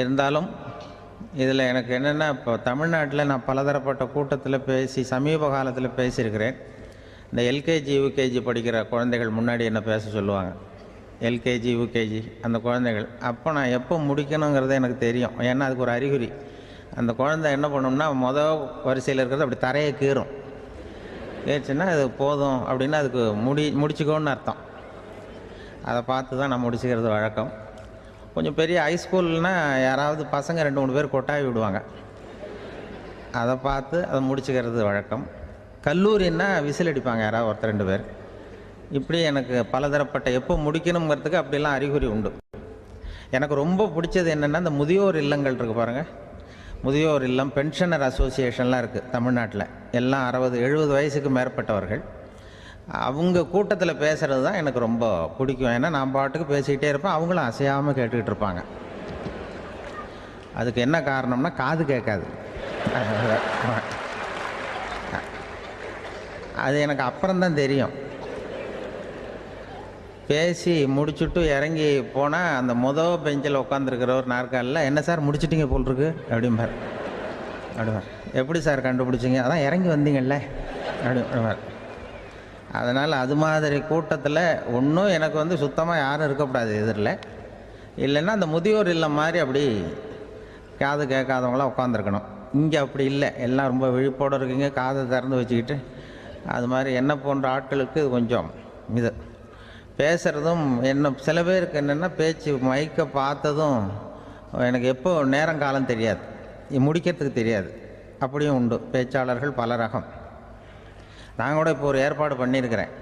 இருந்தாலும் இதில் எனக்கு என்னென்னா, இப்போ தமிழ்நாட்டில் நான் பலதரப்பட்ட கூட்டத்தில் பேசி சமீப காலத்தில் பேசியிருக்கிறேன். இந்த எல்கேஜி யூகேஜி படிக்கிற குழந்தைகள் முன்னாடி என்ன பேச சொல்லுவாங்க, எல்கேஜி யூகேஜி அந்த குழந்தைகள். அப்போ நான் எப்போ முடிக்கணுங்கிறது எனக்கு தெரியும். ஏன்னா அதுக்கு ஒரு அறிகுறி. அந்த குழந்தை என்ன பண்ணோம்னா, மொதல் வரிசையில் இருக்கிறது அப்படி தரையை கீறும். கேச்சுன்னா அது போதும் அப்படின்னு அதுக்கு முடிச்சுக்கோன்னு அர்த்தம். அதை பார்த்து தான் நான் முடிச்சுக்கிறது வழக்கம். கொஞ்சம் பெரிய ஹைஸ்கூல்னால் யாராவது பசங்க 2-3 பேர் கொட்டாவி விடுவாங்க, அதை பார்த்து அதை முடிச்சுக்கிறது வழக்கம். கல்லூரின்னா விசில் அடிப்பாங்க யாராவது ஒருத்தர் 2 பேர். இப்படி எனக்கு பலதரப்பட்ட எப்போ முடிக்கணுங்கிறதுக்கு அப்படிலாம் அறிகுறி உண்டு. எனக்கு ரொம்ப பிடிச்சது என்னென்னா, இந்த முதியோர் இல்லங்கள் இருக்குது பாருங்கள். முதியோர் இல்லம், பென்ஷனர் அசோசியேஷன்லாம் இருக்குது தமிழ்நாட்டில். எல்லாம் 60-70 வயசுக்கு மேற்பட்டவர்கள். அவங்க கூட்டத்தில் பேசுகிறது தான் எனக்கு ரொம்ப பிடிக்கும். ஏன்னா நான் பாட்டுக்கு பேசிக்கிட்டே இருப்பேன், அவங்களும் அசையாமல் கேட்டுக்கிட்டு இருப்பாங்க. அதுக்கு என்ன காரணம்னா, காது கேட்காது. அது எனக்கு அப்புறம்தான் தெரியும். பேசி முடிச்சுட்டு இறங்கி போனால் அந்த பெஞ்சில் உட்காந்துருக்கிற ஒரு நாற்காலில், என்ன சார் முடிச்சிட்டிங்க போல் இருக்கு அப்படிம்பார். எப்படி சார் கண்டுபிடிச்சிங்க? அதான் இறங்கி வந்தீங்கல்ல அப்படிம்பார். அதனால் அது மாதிரி கூட்டத்தில் ஒன்றும் எனக்கு சுத்தமாக யாரும் இருக்கக்கூடாது எதிரில். இல்லைன்னா அந்த முதியோர் இல்லம் மாதிரி அப்படி காது கேட்காதவங்களாம் உட்காந்துருக்கணும். இங்கே அப்படி இல்லை, எல்லாம் ரொம்ப விழிப்போடு இருக்கீங்க, காதை திறந்து வச்சுக்கிட்டு. அது மாதிரி என்ன போன்ற ஆட்களுக்கு கொஞ்சம் இது பேசுகிறதும் என்ன, சில பேருக்கு என்னென்னா பேச்சு மைக்கை பார்த்ததும் எனக்கு எப்போ நேரங்காலம் தெரியாது, முடிக்கிறதுக்கு தெரியாது. அப்படியும் உண்டு பேச்சாளர்கள் பல ரகம். நான் கூட இப்போ ஒரு ஏற்பாடு பண்ணியிருக்கிறேன்.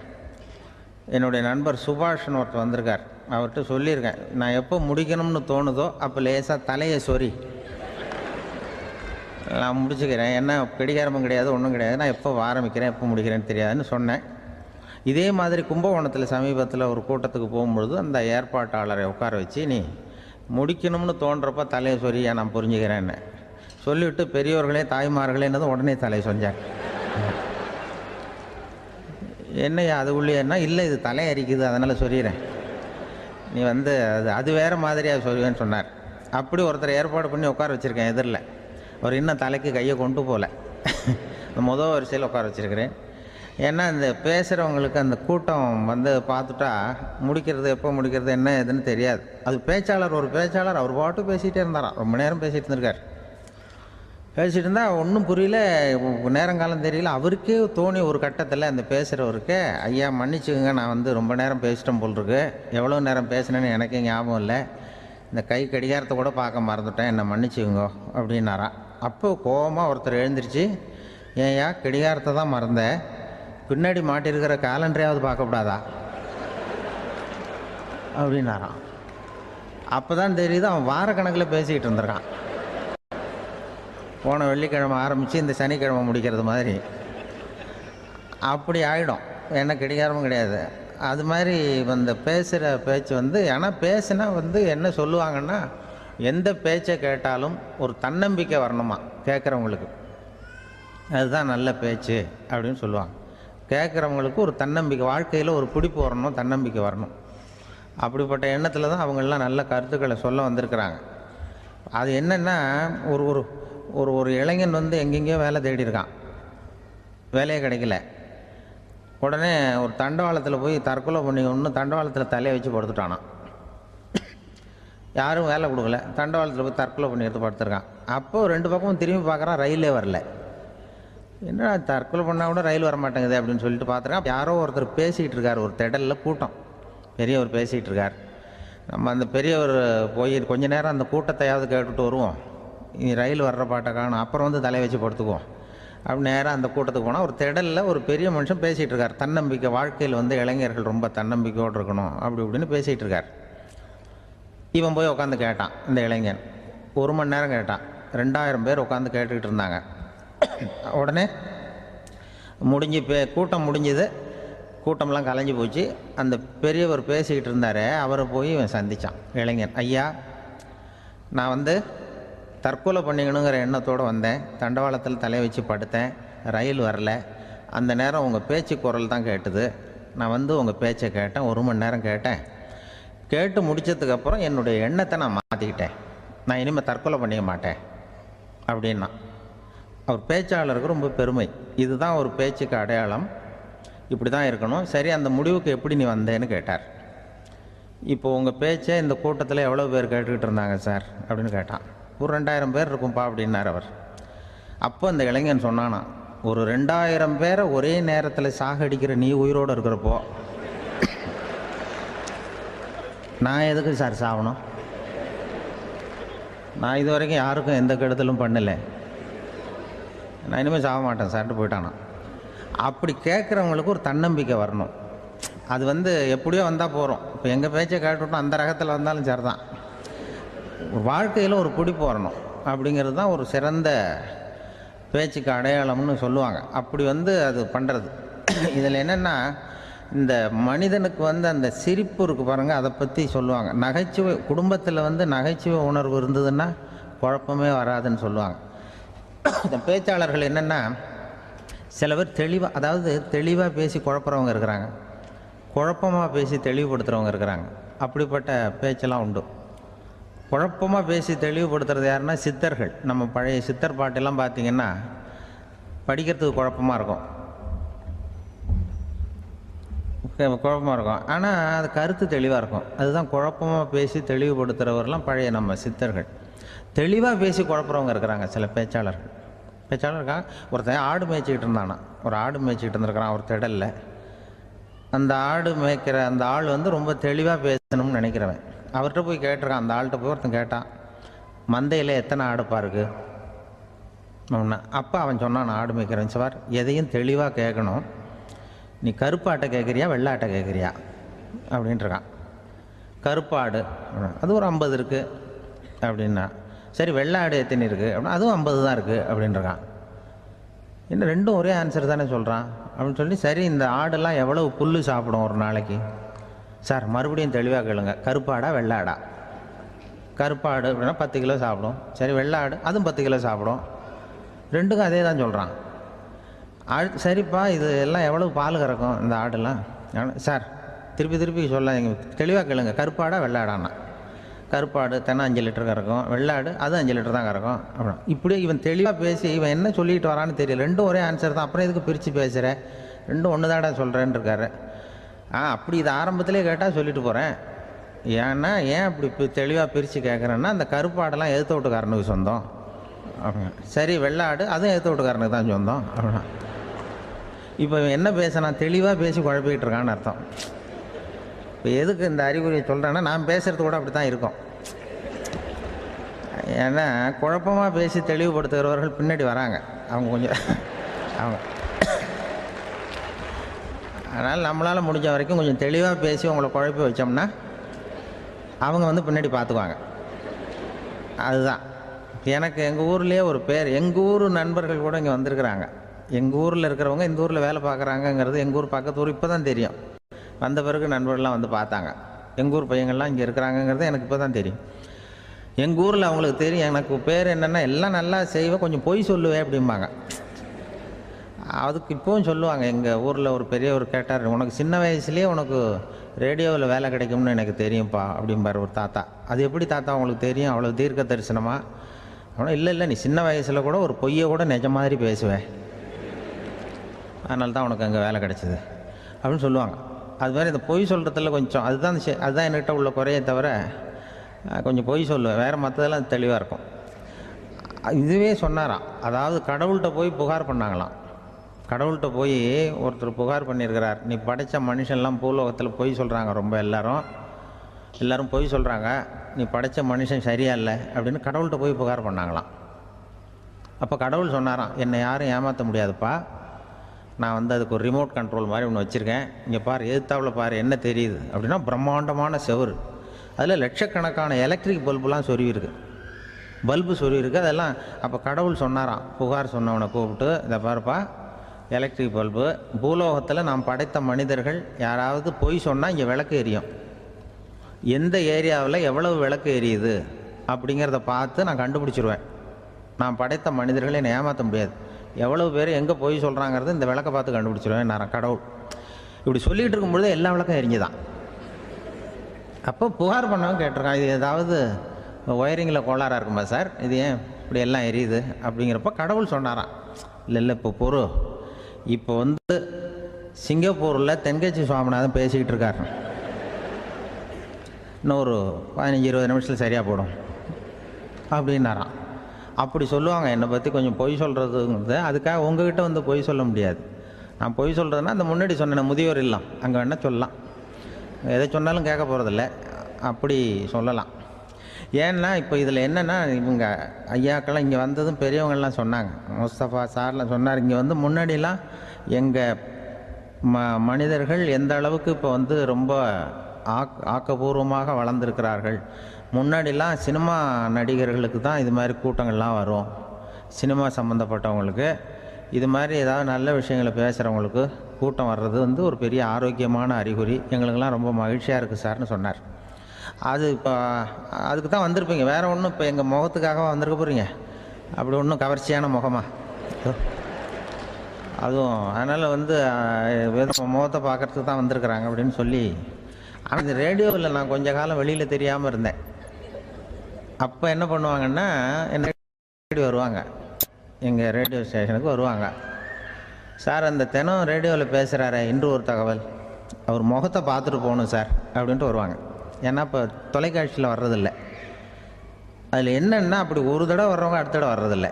என்னுடைய நண்பர் சுபாஷ்னு ஒருத்தர் வந்திருக்கார். அவர்கிட்ட சொல்லியிருக்கேன், நான் எப்போ முடிக்கணும்னு தோணுதோ அப்போ லேசாக தலையை சொறி நான் முடிச்சுக்கிறேன். என்ன கடிகாரமும் கிடையாது, ஒன்றும் கிடையாது. நான் எப்போ ஆரம்பிக்கிறேன் எப்போ முடிக்கிறேன்னு தெரியாதுன்னு சொன்னேன். இதே மாதிரி கும்பகோணத்தில் சமீபத்தில் ஒரு கூட்டத்துக்கு போகும்பொழுது அந்த ஏற்பாட்டாளரை உட்கார வச்சு, நீ முடிக்கணும்னு தோன்றப்போ தலையை சொரியா நான் புரிஞ்சுக்கிறேன்னு சொல்லிவிட்டு, பெரியவர்களே தாய்மார்களே என்னது உடனே தலையை சொஞ்சார். என்னையா அது உள்ளேன்னா, இல்லை இது தலை அரிக்குது அதனால் சொல்லிடுறேன், நீ அது வேறு மாதிரியாக சொல்லுவேன்னு சொன்னார். அப்படி ஒருத்தர் ஏற்பாடு பண்ணி உட்கார வச்சுருக்கேன் எதிரில். அவர் இன்னும் தலைக்கு கையை கொண்டு போகல, முதல் வரிசையில் உட்கார வச்சுருக்கிறேன். ஏன்னா இந்த பேசுகிறவங்களுக்கு அந்த கூட்டம் பார்த்துட்டா முடிக்கிறது எப்போ முடிக்கிறது என்ன ஏதுன்னு தெரியாது. அது ஒரு பேச்சாளர் அவர் பாட்டு பேசிகிட்டே இருந்தாராம், ரொம்ப நேரம் பேசிகிட்டு இருந்திருக்கார். பேசிகிட்டு இருந்தால் ஒன்றும் புரியல, நேரங்காலம் தெரியல. அவருக்கே தோணி ஒரு கட்டத்தில் அந்த பேசுகிறவருக்கு, ஐயா மன்னிச்சுக்கோங்க, நான் ரொம்ப நேரம் பேசிட்டேன் போல் இருக்கு, எவ்வளோ நேரம் பேசினேன்னு எனக்கே ஞாபகம் இல்லை, இந்த கை கடிகாரத்தை கூட பார்க்க மறந்துட்டேன், என்னை மன்னிச்சுக்கோங்க அப்படின்னாராம். அப்போ கோபமாக ஒருத்தர் எழுந்திரிச்சு, ஏன்யா கடிகாரத்தை தான் மறந்தேன், பின்னாடி மாட்டிருக்கிற காலண்டரையாவது பார்க்கக்கூடாதா அப்படின்னாராம். அப்போ தான் தெரியுது அவன் வாரக்கணக்கில் பேசிக்கிட்டு இருந்திருக்கான். போன வெள்ளிக்கிழமை ஆரம்பித்து இந்த சனிக்கிழமை முடிக்கிறது மாதிரி அப்படி ஆகிடும். என்ன கடிகாரமும் கிடையாது. அது மாதிரி பேசுகிற பேச்சு ஆனால் பேசுனா என்ன சொல்லுவாங்கன்னா, எந்த பேச்சை கேட்டாலும் ஒரு தன்னம்பிக்கை வரணுமா கேட்குறவங்களுக்கு, அதுதான் நல்ல பேச்சு அப்படின்னு சொல்லுவாங்க. கேட்குறவங்களுக்கு ஒரு தன்னம்பிக்கை, வாழ்க்கையில் ஒரு பிடிப்பு வரணும், தன்னம்பிக்கை வரணும். அப்படிப்பட்ட எண்ணத்தில் தான் அவங்கெல்லாம் நல்ல கருத்துக்களை சொல்ல வந்திருக்கிறாங்க. அது என்னென்னா, ஒரு ஒரு ஒரு ஒரு இளைஞன் எங்கெங்கேயோ வேலை தேடி இருக்கான், வேலையே கிடைக்கல. உடனே ஒரு தண்டவாளத்தில் போய் தற்கொலை பண்ணி தண்டவாளத்தில் தலையை வச்சு படுத்துட்டானான். யாரும் வேலை கொடுக்கல, தண்டவாளத்தில் போய் தற்கொலை பண்ணி எடுத்து படுத்துருக்கான். அப்போது 2 பக்கமும் திரும்பி பார்க்குறான், ரயிலே வரல. என்ன தற்கொலை பண்ணால் கூட ரயில் வர மாட்டேங்குது அப்படின்னு சொல்லிட்டு பார்த்துருக்கான். யாரோ ஒருத்தர் பேசிகிட்டு இருக்கார், ஒரு திடலில் கூட்டம், பெரியவர் பேசிகிட்டு இருக்கார். நம்ம அந்த பெரியவர் போய் கொஞ்ச நேரம் அந்த கூட்டத்தையாவது கேட்டுட்டு வருவோம், நீ ரயில் வர்ற பாட்டை காணும், அப்புறம் தலையை வச்சு படுத்துக்குவோம் அப்படி நேராக அந்த கூட்டத்துக்கு போனால் ஒரு திடலில் ஒரு பெரிய மனுஷன் பேசிகிட்டு இருக்கார். தன்னம்பிக்கை, வாழ்க்கையில் இளைஞர்கள் ரொம்ப தன்னம்பிக்கையோடு இருக்கணும் அப்படி இப்படின்னு பேசிகிட்டு இருக்கார். இவன் போய் உட்காந்து கேட்டான். இந்த இளைஞன் 1 மணி நேரம் கேட்டான். 2000 பேர் உட்காந்து கேட்டுக்கிட்டு இருந்தாங்க. உடனே கூட்டம் முடிஞ்சுது, கூட்டம்லாம் கலைஞ்சி போச்சு. அந்த பெரியவர் பேசிக்கிட்டு இருந்தார், அவரை போய் இவன் சந்தித்தான். இளைஞன், ஐயா நான் தற்கொலை பண்ணிக்கணுங்கிற எண்ணத்தோடு வந்தேன், தண்டவாளத்தில் தலையை வச்சு படுத்தேன், ரயில் வரல, அந்த நேரம் உங்கள் பேச்சு குரல் தான் கேட்டுது, நான் உங்கள் பேச்சை கேட்டேன், 1 மணி நேரம் கேட்டேன், கேட்டு முடித்ததுக்கப்புறம் என்னுடைய எண்ணத்தை நான் மாற்றிக்கிட்டேன், நான் இனிமேல் தற்கொலை பண்ணிக்க மாட்டேன் அப்படின்னா. அவர் பேச்சாளருக்கு ரொம்ப பெருமை. இதுதான் ஒரு பேச்சுக்கு அடையாளம், இப்படி தான் இருக்கணும். சரி, அந்த முடிவுக்கு எப்படி நீ வந்தேன்னு கேட்டார். இப்போ உங்கள் பேச்சை இந்த கூட்டத்தில் எவ்வளோ பேர் கேட்டுக்கிட்டு இருந்தாங்க சார் அப்படின்னு கேட்டான். ஒரு 2000 பேர் இருக்கும்பா அப்படின்னார் அவர். அப்போ அந்த இளைஞன் சொன்னானா, ஒரு 2000 பேரை ஒரே நேரத்தில் சாகடிக்கிற நீ உயிரோடு இருக்கிறப்போ நான் எதுக்கு சார் சாகணும்? நான் இது வரைக்கும் யாருக்கும் எந்த கெடுதலும் பண்ணலை, நான் இனிமேல் சாக மாட்டேன் சார்ட்டு போயிட்டானா. அப்படி கேட்குறவங்களுக்கு ஒரு தன்னம்பிக்கை வரணும். அது எப்படியோ வந்தால் போகிறோம். இப்போ எங்கள் பேச்சை கேட்டுவிட்டோம், அந்த ரகத்தில் வந்தாலும் சரி தான். வாழ்க்கையில் ஒரு பிடிப்பு வரணும். அப்படிங்கிறது தான் ஒரு சிறந்த பேச்சுக்கு அடையாளம்னு சொல்லுவாங்க. அப்படி அது பண்ணுறது. இதில் என்னென்னா, இந்த மனிதனுக்கு அந்த சிரிப்பு இருக்குது பாருங்கள், அதை பற்றி சொல்லுவாங்க. நகைச்சுவை குடும்பத்தில் நகைச்சுவை உணர்வு இருந்ததுன்னா குழப்பமே வராதுன்னு சொல்லுவாங்க. இந்த பேச்சாளர்கள் என்னென்னா, சில பேர் தெளிவாக பேசி குழப்புறவங்க இருக்கிறாங்க, குழப்பமாக பேசி தெளிவுபடுத்துகிறவங்க இருக்கிறாங்க. அப்படிப்பட்ட பேச்செல்லாம் உண்டு. குழப்பமாக பேசி தெளிவுபடுத்துறது யாருன்னா சித்தர்கள். நம்ம பழைய சித்தர் பாட்டெல்லாம் பார்த்திங்கன்னா படிக்கிறதுக்கு குழப்பமாக இருக்கும், ஆனால் அது கருத்து தெளிவாக இருக்கும். அதுதான் குழப்பமாக பேசி தெளிவுபடுத்துகிறவரெலாம் பழைய நம்ம சித்தர்கள். தெளிவாக பேசி குழப்புறவங்க இருக்கிறாங்க சில பேச்சாளர்கள். இருக்காங்க. ஒருத்தன் ஆடு மேய்ச்சிக்கிட்டு இருந்தானா, ஒரு ஆடு மேய்ச்சிக்கிட்டு இருந்திருக்கிறான் ஒரு திடலில். அந்த ஆடு மேய்க்கிற அந்த ஆள் ரொம்ப தெளிவாக பேசணும்னு நினைக்கிறவன். அவர்கிட்ட போய் கேட்டிருக்கான். அந்த ஆள்கிட்ட போய் ஒருத்தன் கேட்டான், மந்தையில் எத்தனை ஆடுப்பா இருக்குது அப்படின்னா. அப்போ அவன் சொன்னான், நான் ஆடு மேய்க்கிறேன் சார், எதையும் தெளிவாக கேட்கணும், நீ கருப்பாட்டை கேட்குறியா வெள்ளாட்டை கேட்குறியா அப்படின்ட்டுருக்கான். கருப்பாடு அது ஒரு 50 இருக்குது அப்படின்னா. சரி, வெள்ளாடு எத்தனை இருக்குது அப்படின்னா, அதுவும் 50 தான் இருக்குது அப்படின்ட்டுருக்கான். இன்னும் ரெண்டும் ஒரே ஆன்சர் தானே சொல்கிறான் அப்படின்னு சொல்லி, சரி இந்த ஆடெல்லாம் எவ்வளவு புல் சாப்பிடும் ஒரு நாளைக்கு சார், மறுபடியும் தெளிவாக கேளுங்க, கருப்பாடா வெள்ளாடா? கருப்பாடு அப்படின்னா 10 கிலோ சாப்பிடும். சரி, வெள்ளாடு அதுவும் 10 கிலோ சாப்பிடும். ரெண்டுக்கும் அதே தான் சொல்கிறான். சரிப்பா, இது எல்லாம் எவ்வளவு பால் கறக்கும் இந்த ஆடெல்லாம்? சார் திருப்பி சொல்ல, தெளிவாக கேளுங்க, கருப்பாடா வெள்ளாடான்னா? கருப்பாடு தினம் 5 லிட்டர் கறக்கும், வெள்ளாடு அது 5 லிட்டர் தான் கறக்கும் அப்படின்னா. இப்படியே இவன் தெளிவாக பேசி இவன் என்ன சொல்லிட்டு வரான்னு தெரியல. ரெண்டும் ஒரே ஆன்சர் தான், அப்புறம் எதுக்கு பிரித்து பேசுகிற, ரெண்டும் ஒன்று தாடா சொல்கிறேன்னு இருக்காரு. அப்படி இது ஆரம்பத்திலே கேட்டால் சொல்லிட்டு போகிறேன். ஏன் அப்படி தெளிவாக பிரித்து கேட்குறேன்னா, அந்த கருப்பாடெல்லாம் எதிர்த்த வீட்டுக்காரனுக்கு சொந்தம் அப்படின்னா. சரி, வெள்ளாடு அதுவும் எதிர்த்த வீட்டுக்காரனுக்கு தான் சொந்தம் அப்படின்னா. இப்போ என்ன பேசினா தெளிவாக பேசி குழப்பிக்கிட்டு இருக்கான்னு அர்த்தம். இப்போ எதுக்கு இந்த அறிகுறியை சொல்கிறேன்னா, நான் பேசுகிறது கூட அப்படி தான் இருக்கும். ஏன்னா குழப்பமாக பேசி தெளிவுபடுத்துகிறவர்கள் பின்னாடி வராங்க, அவங்க கொஞ்சம் அவங்க. அதனால் நம்மளால் முடிஞ்ச வரைக்கும் கொஞ்சம் தெளிவாக பேசி உங்களை குழப்பி வச்சோம்னா அவங்க பின்னாடி பார்த்துக்குவாங்க. அதுதான் எனக்கு எங்கள் ஊர்லேயே ஒரு பேர், எங்கள் ஊர் நண்பர்கள் கூட இங்கே வந்திருக்கிறாங்க. எங்கள் ஊரில் இருக்கிறவங்க இந்த ஊரில் வேலை பார்க்குறாங்கங்கிறது எங்கள் ஊர் பக்கத்து ஊர் இப்போ தான் தெரியும். வந்த பிறகு நண்பர்கள்லாம் பார்த்தாங்க, எங்கள் ஊர் பையங்கள்லாம் இங்கே இருக்கிறாங்கங்கிறது எனக்கு இப்போ தான் தெரியும். எங்கள் ஊரில் அவங்களுக்கு தெரியும் எனக்கு பேர் என்னென்னா, எல்லாம் நல்லா செய்வேன், கொஞ்சம் பொய் சொல்லுவேன் அப்படிம்பாங்க. அதுக்கு இப்போவும் சொல்லுவாங்க. எங்கள் ஊரில் ஒரு பெரியவர் கேட்டார், உனக்கு சின்ன வயசுலேயே உனக்கு ரேடியோவில் வேலை கிடைக்கும்னு எனக்கு தெரியும்ப்பா அப்படிம்பார் ஒரு தாத்தா. அது எப்படி தாத்தா உங்களுக்கு தெரியும், அவ்வளோ தீர்க்க தரிசனமாக? ஆனால் இல்லை நீ சின்ன வயசில் கூட ஒரு பொய்யை கூட நிஜ மாதிரி பேசுவேன், அதனால தான் உனக்கு அங்கே வேலை கிடைச்சிது அப்படின்னு சொல்லுவாங்க. அது மாதிரி இந்த பொய் சொல்கிறதுல கொஞ்சம் அதுதான் என்கிட்ட உள்ள குறையை தவிர, கொஞ்சம் பொய் சொல்லுவேன், வேறு மற்றதெல்லாம் தெளிவாக இருக்கும். இதுவே சொன்னாராம். அதாவது கடவுள்கிட்ட போய் புகார் பண்ணாங்களாம். கடவுள்கிட்ட போய் ஒருத்தர் புகார் பண்ணியிருக்கிறார், நீ படைத்த மனுஷன்லாம் பூலோகத்தில் பொய் சொல்கிறாங்க, ரொம்ப எல்லோரும் பொய் சொல்கிறாங்க, நீ படைத்த மனுஷன் சரியா இல்லை அப்படின்னு கடவுள்கிட்ட போய் புகார் பண்ணாங்களாம். அப்போ கடவுள் சொன்னாராம், என்னை யாரும் ஏமாற்ற முடியாதுப்பா, நான் அதுக்கு ஒரு ரிமோட் கண்ட்ரோல் மாதிரி ஒன்று வச்சுருக்கேன், இங்கே பாரு, எதிர்த்தாவில் பாரு என்ன தெரியுது அப்படின்னா பிரம்மாண்டமான செவுரு, அதில் லட்சக்கணக்கான எலக்ட்ரிக் பல்புலாம் சொருவிருக்கு, அதெல்லாம். அப்போ கடவுள் சொன்னாராம், புகார் சொன்னவனை கூப்பிட்டு, இதை பாருப்பா, எலக்ட்ரிக் பல்பு, பூலோகத்தில் நாம் படைத்த மனிதர்கள் யாராவது பொய் சொன்னால் இங்கே விளக்கு எரியும், எந்த ஏரியாவில் எவ்வளவு விளக்கு எரியுது அப்படிங்கிறத பார்த்து நான் கண்டுபிடிச்சிருவேன், நான் படைத்த மனிதர்களை என்னை ஏமாற்ற முடியாது, எவ்வளவு பேர் எங்கே பொய் சொல்கிறாங்கிறது இந்த விளக்கை பார்த்து கண்டுபிடிச்சிருவேன் நான் கடவுள். இப்படி சொல்லிகிட்டு இருக்கும்பொழுது எல்லா விளக்கம் எரிஞ்சுதான். அப்போ புகார் பண்ணவங்க கேட்டிருக்கான், இது ஏதாவது ஒயரிங்கில் கோளாறாக இருக்குமா சார், இது ஏன் இப்படி எல்லாம் எரியுது அப்படிங்கிறப்ப கடவுள் சொன்னாராம், இல்லை இப்போ பொறு, இப்போ வந்து சிங்கப்பூரில் தென்கட்சி சுவாமிநாதன் பேசிக்கிட்டு இருக்காரு, இன்னும் ஒரு 15-20 நிமிஷத்தில் சரியாக போடும் அப்படின்னாராம். அப்படி சொல்லுவாங்க என்னை பற்றி. கொஞ்சம் பொய் சொல்கிறதுங்கிறது, அதுக்காக உங்ககிட்ட வந்து பொய் சொல்ல முடியாது. நான் பொய் சொல்கிறதுனா அந்த முன்னாடி சொன்ன முதியோர் இல்லம் அங்கே வேணால் சொல்லலாம், எதை சொன்னாலும் கேட்க போகிறதில்ல, அப்படி சொல்லலாம். ஏன்னா இப்போ இதில் என்னென்னா, இவங்க ஐயாக்கெல்லாம் இங்கே வந்ததும் பெரியவங்கள்லாம் சொன்னாங்க, முஸ்தபா சார்லாம் சொன்னார், இங்கே வந்து முன்னாடிலாம் எங்கள் மனிதர்கள் எந்த அளவுக்கு இப்போ வந்து ரொம்ப ஆக்கப்பூர்வமாக வளர்ந்துருக்கிறார்கள். முன்னாடிலாம் சினிமா நடிகர்களுக்கு தான் இது மாதிரி கூட்டங்கள்லாம் வரும், சினிமா சம்மந்தப்பட்டவங்களுக்கு இது மாதிரி ஏதாவது நல்ல விஷயங்களை பேசுகிறவங்களுக்கு கூட்டம் வர்றது வந்து ஒரு பெரிய ஆரோக்கியமான அறிகுறி, எங்களுக்கெல்லாம் ரொம்ப மகிழ்ச்சியாக இருக்குது சார்னு சொன்னார். அது இப்போ அதுக்கு தான் வந்திருப்பீங்க, வேறு ஒன்றும் இப்போ எங்கள் முகத்துக்காக வந்திருக்க போகிறீங்க, அப்படி ஒன்றும் கவர்ச்சியான முகமா அதுவும், அதனால் வந்து முகத்தை பார்க்குறதுக்கு தான் வந்திருக்கிறாங்க அப்படின்னு சொல்லி. ஆனால் இந்த ரேடியோவில் நான் கொஞ்ச காலம் வெளியில் தெரியாமல் இருந்தேன். அப்போ என்ன பண்ணுவாங்கன்னா, என்ன வருவாங்க எங்கள் ரேடியோ ஸ்டேஷனுக்கு வருவாங்க, சார் அந்த தினம் ரேடியோவில் பேசுகிறாரு இன்று ஒரு தகவல், அவர் முகத்தை பார்த்துட்டு போகணும் சார் அப்படின்ட்டு வருவாங்க. ஏன்னா இப்போ தொலைக்காட்சியில் வர்றதில்லை. அதில் என்னென்னா, அப்படி ஒரு தடவை வர்றவங்க அடுத்த தடவை வர்றதில்லை.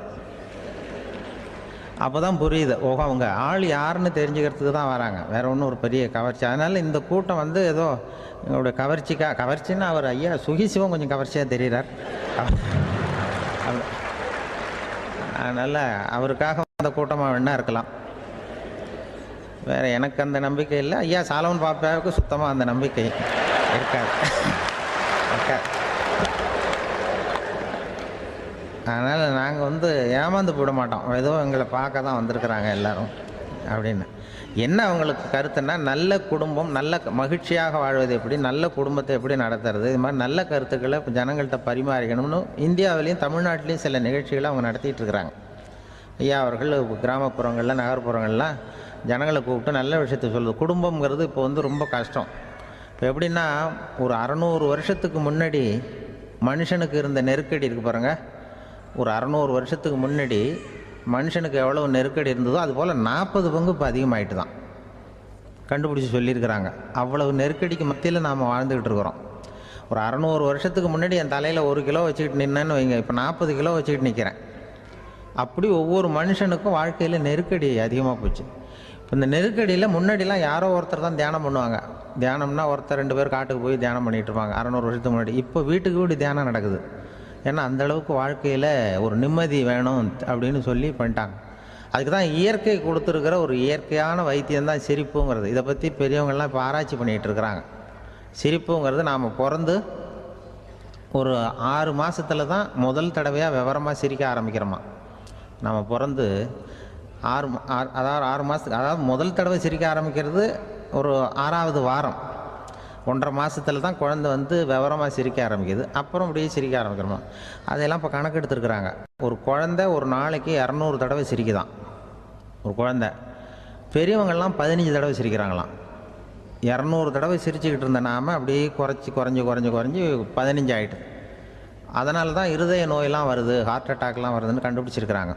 அப்போ தான் புரியுது, ஓஹோ அவங்க ஆள் யாருன்னு தெரிஞ்சுக்கிறதுக்கு தான் வராங்க, வேறு ஒன்றும் ஒரு பெரிய கவர்ச்சி. அதனால் இந்த கூட்டம் வந்து ஏதோ எங்களுடைய கவர்ச்சின்னா அவர் ஐயா சுகிசிவம் கொஞ்சம் கவர்ச்சியாக தெரிகிறார், அதனால் அவருக்காக அந்த கூட்டமாக வேணா இருக்கலாம். வேறு எனக்கு அந்த நம்பிக்கை இல்லை, ஐயா சாலமன் பாப்பாவுக்கு சுத்தமாக அந்த நம்பிக்கை இருக்காது. அதனால் நாங்கள் வந்து ஏமாந்து போட மாட்டோம், ஏதோ எங்களை பார்க்க தான் வந்திருக்கிறாங்க எல்லோரும் அப்படின்னு. என்ன அவங்களுக்கு கருத்துன்னா, நல்ல குடும்பம் நல்ல மகிழ்ச்சியாக வாழ்வது எப்படி, நல்ல குடும்பத்தை எப்படி நடத்துறது, இது மாதிரி நல்ல கருத்துக்களை ஜனங்கள்கிட்ட பரிமாறிக்கணும்னு இந்தியாவிலையும் தமிழ்நாட்டிலையும் சில நிகழ்ச்சிகளை அவங்க நடத்திட்டு இருக்கிறாங்க. ஐயா அவர்கள் கிராமப்புறங்களில் நகர்ப்புறங்கள்லாம் ஜனங்களை கூப்பிட்டு நல்ல விஷயத்தை சொல்லுது. குடும்பங்கிறது இப்போ வந்து ரொம்ப கஷ்டம். இப்போ எப்படின்னா, ஒரு 600 வருஷத்துக்கு முன்னாடி மனுஷனுக்கு இருந்த நெருக்கடி இருக்குது பாருங்கள், ஒரு 600 வருஷத்துக்கு முன்னாடி மனுஷனுக்கு எவ்வளோ நெருக்கடி இருந்ததோ அதுபோல் 40 பங்கு இப்போ அதிகமாகிட்டு தான் கண்டுபிடிச்சி சொல்லியிருக்கிறாங்க. அவ்வளவு நெருக்கடிக்கு மத்தியில் நாம் வாழ்ந்துக்கிட்டு இருக்கிறோம். ஒரு 600 வருஷத்துக்கு முன்னாடி என் தலையில் 1 கிலோ வச்சுக்கிட்டு நின்னேன்னு வைங்க, இப்போ 40 கிலோ வச்சுக்கிட்டு நிற்கிறேன். அப்படி ஒவ்வொரு மனுஷனுக்கும் வாழ்க்கையில் நெருக்கடி அதிகமாக போச்சு. இப்போ இந்த நெருக்கடியில் முன்னாடிலாம் யாரோ ஒருத்தர் தான் தியானம் பண்ணுவாங்க. தியானம்னா ஒருத்தர் 2 பேர் காட்டுக்கு போய் தியானம் பண்ணிகிட்டு இருப்பாங்க 600 வருஷத்துக்கு முன்னாடி. இப்போ வீட்டுக்கு வீடு தியானம் நடக்குது. ஏன்னா அந்தளவுக்கு வாழ்க்கையில் ஒரு நிம்மதி வேணும் அப்படின்னு சொல்லி பண்ணிட்டாங்க. அதுக்கு தான் இயற்கை கொடுத்துருக்கிற ஒரு இயற்கையான வைத்தியம்தான் சிரிப்புங்கிறது. இதை பற்றி பெரியவங்கள்லாம் இப்போ ஆராய்ச்சி பண்ணிகிட்டு இருக்கிறாங்க. சிரிப்புங்கிறது நாம் பிறந்து ஒரு 6 மாதத்தில் தான் முதல் தடவையாக விவரமாக சிரிக்க ஆரம்பிக்கிறோமா. நம்ம பிறந்து 6 மாதத்துக்கு, அதாவது முதல் தடவை சிரிக்க ஆரம்பிக்கிறது ஒரு 6ஆவது வாரம், 1.5 மாதத்தில் தான் குழந்தை வந்து விவரமாக சிரிக்க ஆரம்பிக்குது. அப்புறம் அப்படியே சிரிக்க ஆரம்பிக்கிறோமா. அதையெல்லாம் இப்போ கணக்கு எடுத்துருக்குறாங்க. ஒரு குழந்தை ஒரு நாளைக்கு 200 தடவை சிரிக்குதான் ஒரு குழந்தை. பெரியவங்கள்லாம் 15 தடவை சிரிக்கிறாங்களாம். 200 தடவை சிரிச்சுக்கிட்டு இருந்த நாம் அப்படியே குறைஞ்சி 15 ஆகிட்டு. அதனால தான் இருதய நோயெல்லாம் வருது, ஹார்ட் அட்டாக்லாம் வருதுன்னு கண்டுபிடிச்சிருக்கிறாங்க.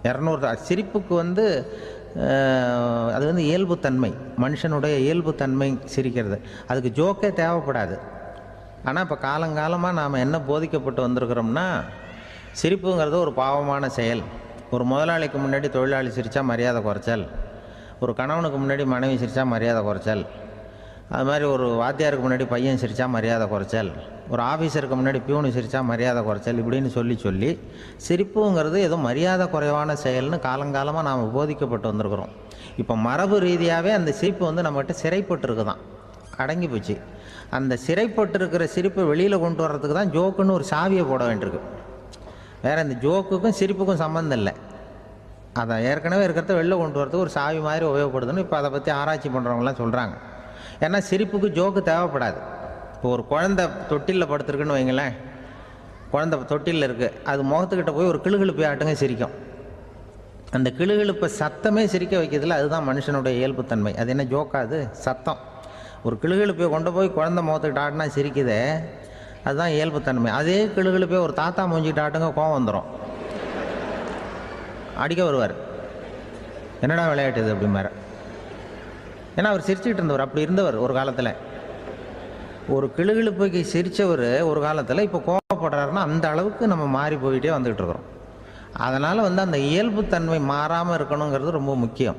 200 சிரிப்புக்கு வந்து அது வந்து இயல்புத்தன்மை, மனுஷனுடைய இயல்புத்தன்மை சிரிக்கிறது. அதுக்கு ஜோக்கே தேவைப்படாது. ஆனால் இப்போ காலங்காலமாக நாம் என்ன போதிக்கப்பட்டு வந்திருக்கிறோம்னா, சிரிப்புங்கிறது ஒரு பாவமான செயல். ஒரு முதலாளிக்கு முன்னாடி தொழிலாளி சிரித்தா மரியாதை குறைச்சல், ஒரு கணவனுக்கு முன்னாடி மனைவி சிரித்தா மரியாதை குறைச்சல், அது மாதிரி ஒரு வாத்தியாருக்கு முன்னாடி பையன் சிரித்தா மரியாதை குறைச்சல், ஒரு ஆஃபீஸருக்கு முன்னாடி பியூனு சிரித்தா மரியாதை குறைச்சல், இப்படின்னு சொல்லி சிரிப்புங்கிறது ஏதோ மரியாதை குறைவான செயல்னு காலங்காலமாக நாம் போதிக்கப்பட்டு வந்திருக்கிறோம். இப்போ மரபு ரீதியாகவே அந்த சிரிப்பு வந்து நம்மகிட்ட சிறைப்பட்டு தான், அடங்கி போச்சு. அந்த சிறைப்பட்டு இருக்கிற சிரிப்பை வெளியில் கொண்டு வர்றதுக்கு தான் ஜோக்குன்னு ஒரு சாவியை போட வேண்டியிருக்கு. வேறு இந்த ஜோக்குக்கும் சிரிப்புக்கும் சம்மந்தம் இல்லை. அதை ஏற்கனவே இருக்கிறத வெளில கொண்டு வரதுக்கு ஒரு சாவி மாதிரி உபயோகப்படுதுன்னு இப்போ அதை பற்றி ஆராய்ச்சி பண்ணுறவங்களாம் சொல்கிறாங்க. ஏன்னா சிரிப்புக்கு ஜோக்கு தேவைப்படாது. இப்போ ஒரு குழந்தை தொட்டிலில் படுத்துருக்குன்னு வைங்களேன், குழந்தை தொட்டிலில் இருக்குது, அது முகத்துக்கிட்ட போய் ஒரு கிளுகிழுப்பை ஆட்டுங்க சிரிக்கும். அந்த கிளுகிழுப்பை சத்தமே சிரிக்க வைக்கிறதுல அதுதான் மனுஷனுடைய இயல்புத்தன்மை. அது என்ன ஜோக்காது, சத்தம். ஒரு கிளுகிழுப்பை கொண்டு போய் குழந்தை முகத்துக்கிட்ட ஆட்டினா சிரிக்குதே, அதுதான் இயல்புத்தன்மை. அதே கிளுகிழுப்பே ஒரு தாத்தா மூஞ்சிக்கிட்டு ஆட்டுங்க, கோவம் வந்துடும், அடிக்க வருவார். என்னடா விளையாட்டு இது அப்படிமாரு. ஏன்னா அவர் சிரிச்சுக்கிட்டு இருந்தவர், அப்படி இருந்தவர் ஒரு காலத்தில். ஒரு கிளுகிழுப்புக்கு சிரித்தவர் ஒரு காலத்தில் இப்போ கோவப்படுறாருன்னா அந்த அளவுக்கு நம்ம மாறி போயிட்டே வந்துக்கிட்டு இருக்கிறோம். அதனால் அந்த இயல்புத்தன்மை மாறாமல் இருக்கணுங்கிறது ரொம்ப முக்கியம்.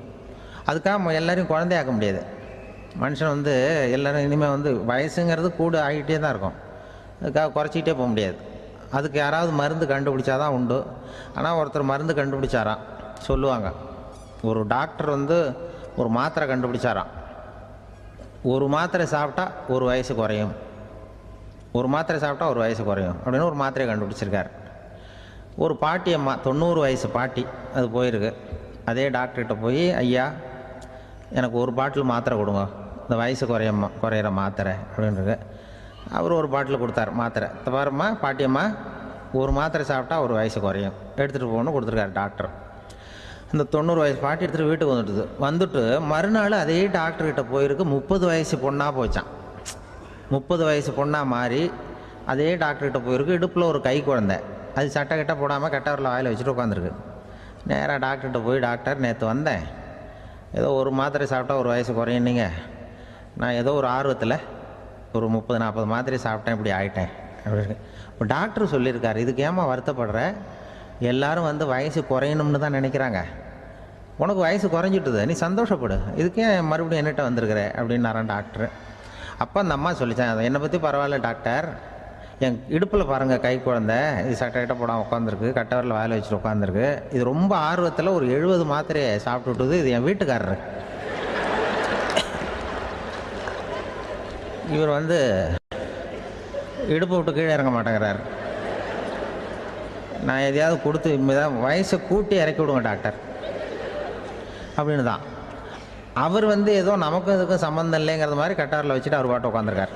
அதுக்காக எல்லோரையும் குழந்தையாக்க முடியாது. மனுஷன் எல்லோரும் இனிமேல் வயசுங்கிறது கூட ஆகிட்டே தான் இருக்கும். அதுக்காக குறைச்சிக்கிட்டே போக முடியாது. அதுக்கு யாராவது மருந்து கண்டுபிடிச்சாதான் உண்டு. ஆனால் ஒருத்தர் மருந்து கண்டுபிடிச்சாராம், சொல்லுவாங்க. ஒரு டாக்டர் ஒரு மாத்திரை கண்டுபிடிச்சாராம். ஒரு மாத்திரை சாப்பிட்டா ஒரு வயசு குறையும், ஒரு மாத்திரை சாப்பிட்டா ஒரு வயசு குறையும் அப்படின்னு ஒரு மாத்திரையை கண்டுபிடிச்சிருக்காரு. ஒரு பாட்டி அம்மா, 90 வயசு பாட்டி, அது போயிருக்கு. அதே டாக்டர்கிட்ட போய், ஐயா எனக்கு ஒரு பாட்டில் மாத்திரை கொடுங்க, இந்த வயசு குறையிற மாத்திரை அப்படின்றது. அவர் ஒரு பாட்டில் கொடுத்தார் மாத்திரை. பாரும்மா பாட்டியம்மா, ஒரு மாத்திரை சாப்பிட்டா ஒரு வயசு குறையும், எடுத்துகிட்டு போகணும்னு கொடுத்துருக்காரு டாக்டர். அந்த 90 வயசு பாட்டி எடுத்துகிட்டு வீட்டுக்கு வந்துட்டு மறுநாள் அதே டாக்டர்கிட்ட போயிருக்கு. 30 வயசு பொண்ணாக போச்சான். 30 வயசு பொண்ணாக மாறி அதே டாக்டர்கிட்ட போயிருக்கு. இடுப்பில் ஒரு கை குழந்தை, அது சட்டை கிட்ட போடாமல் கட்டவரில் வாயில் வச்சுட்டு உட்காந்துருக்கு. நேராக டாக்டர்கிட்ட போய், டாக்டர் நேற்று வந்தேன், ஏதோ ஒரு மாத்திரை சாப்பிட்டா ஒரு வயசு குறையுன்னீங்க, நான் ஏதோ ஒரு ஆர்வத்தில் ஒரு 30-40 மாத்திரை சாப்பிட்டேன், இப்படி ஆகிட்டேன் அப்படின்னு. இப்போ டாக்டர் சொல்லியிருக்காரு, இதுக்கு ஏமா வருத்தப்படுற, எல்லோரும் வயசு குறையணும்னு தான் நினைக்கிறாங்க, உனக்கு வயசு குறைஞ்சிட்டுது, நீ சந்தோஷப்படு, இதுக்கே மறுபடியும் என்னட்ட வந்திருக்கிற அப்படின்னாரான் டாக்டர். அப்போ அந்த அம்மா சொல்லித்தேன், என்னை பற்றி பரவாயில்ல டாக்டர், என் இடுப்பில் பாருங்கள் கை குழந்தை, இது சட்டை கிட்ட போடாமல் உட்காந்துருக்கு, கட்டவரில் வாயில் வச்சுட்டு உட்காந்துருக்கு, இது ரொம்ப ஆர்வத்தில் ஒரு 70 மாத்திரையை சாப்பிட்டுட்டுது, இது என் வீட்டுக்காரரு. இவர் இடுப்பு விட்டு கீழே இறங்க மாட்டேங்கிறார். நான் எதையாவது கொடுத்து வயசை கூட்டி இறக்கி விடுங்க டாக்டர் அப்படின்னு தான். அவர் ஏதோ நமக்கும் இதுக்கும் சம்மந்தம் இல்லைங்கிறது மாதிரி கட்டாரில் வச்சுட்டு அவர் பாட்டு உட்காந்துருக்கார்.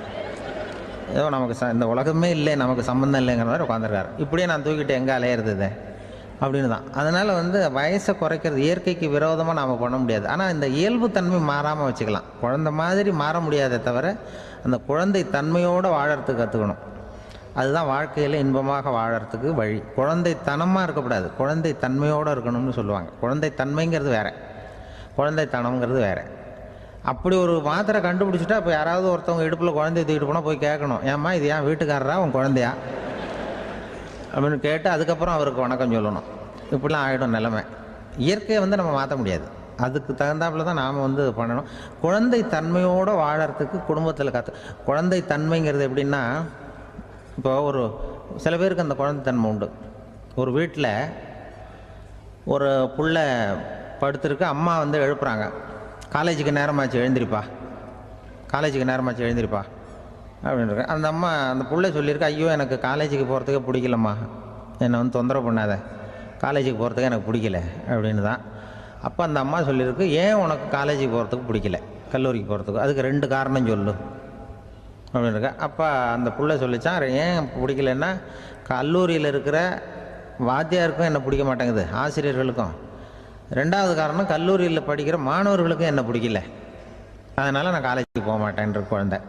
ஏதோ நமக்கு இந்த உலகமே இல்லை, நமக்கு சம்மந்தம் இல்லைங்கிற மாதிரி உட்காந்துருக்கார். இப்படியே நான் தூக்கிட்டு எங்கே அலையிறது அப்படின்னு தான். அதனால் வயசை குறைக்கிறது இயற்கைக்கு விரோதமாக நாம் பண்ண முடியாது. ஆனால் இந்த இயல்புத்தன்மை மாறாமல் வச்சுக்கலாம். குழந்தை மாதிரி மாற முடியாதே தவிர அந்த குழந்தை தன்மையோடு வாழறதுக்கு கற்றுக்கணும். அதுதான் வாழ்க்கையில் இன்பமாக வாழறதுக்கு வழி. குழந்தைத்தனமாக இருக்கக்கூடாது, குழந்தை தன்மையோடு இருக்கணும்னு சொல்லுவாங்க. குழந்தைத்தன்மைங்கிறது வேறு, குழந்தைத்தனம்ங்கிறது வேறு. அப்படி ஒரு மாத்திரை கண்டுபிடிச்சிட்டா இப்போ யாராவது ஒருத்தவங்க இடுப்பில் குழந்தைய தூக்கிட்டு போனால் போய் கேட்கணும், ஏம்மா இது ஏன் வீட்டுக்காரரா உன் குழந்தையா அப்படின்னு கேட்டு அதுக்கப்புறம் அவருக்கு வணக்கம் சொல்லணும். இப்படிலாம் ஆகிடும் நிலைமை. இயற்கையை நம்ம மாற்ற முடியாது, அதுக்கு தகுந்தாப்புல தான் நாம் பண்ணணும். குழந்தை தன்மையோடு வாழறதுக்கு குடும்பத்தில் குழந்தை தன்மைங்கிறது எப்படின்னா, இப்போ ஒரு சில பேருக்கு அந்த குழந்தைத்தன்மை உண்டு. ஒரு வீட்டில் ஒரு புள்ள படுத்துருக்கு, அம்மா எழுப்புறாங்க, காலேஜுக்கு நேரமாச்சு எழுந்திரிப்பா, காலேஜுக்கு நேரமாச்சு எழுந்திரிப்பா அப்படின்னு. அந்த அம்மா அந்த புள்ளை சொல்லியிருக்கு, ஐயோ எனக்கு காலேஜுக்கு போகிறதுக்கே பிடிக்கலம்மா, என்னை தொந்தரவு பண்ணாத, காலேஜுக்கு போகிறதுக்கு எனக்கு பிடிக்கல அப்படின்னு தான். அப்போ அந்த அம்மா சொல்லியிருக்கு, ஏன் உனக்கு காலேஜுக்கு போகிறதுக்கு பிடிக்கல, கல்லூரிக்கு போகிறதுக்கு, அதுக்கு 2 காரணம் சொல்லு அப்படின்னு இருக்கா. அப்போ அந்த புள்ளை சொல்லிச்சான், ஏன் பிடிக்கலன்னா, கல்லூரியில் இருக்கிற வாத்தியாருக்கும் என்ன பிடிக்க மாட்டேங்குது, ஆசிரியர்களுக்கும். 2வது காரணம், கல்லூரியில் படிக்கிற மாணவர்களுக்கும் என்ன பிடிக்கல, அதனால் நான் காலேஜுக்கு போக மாட்டேன்ற குழந்தை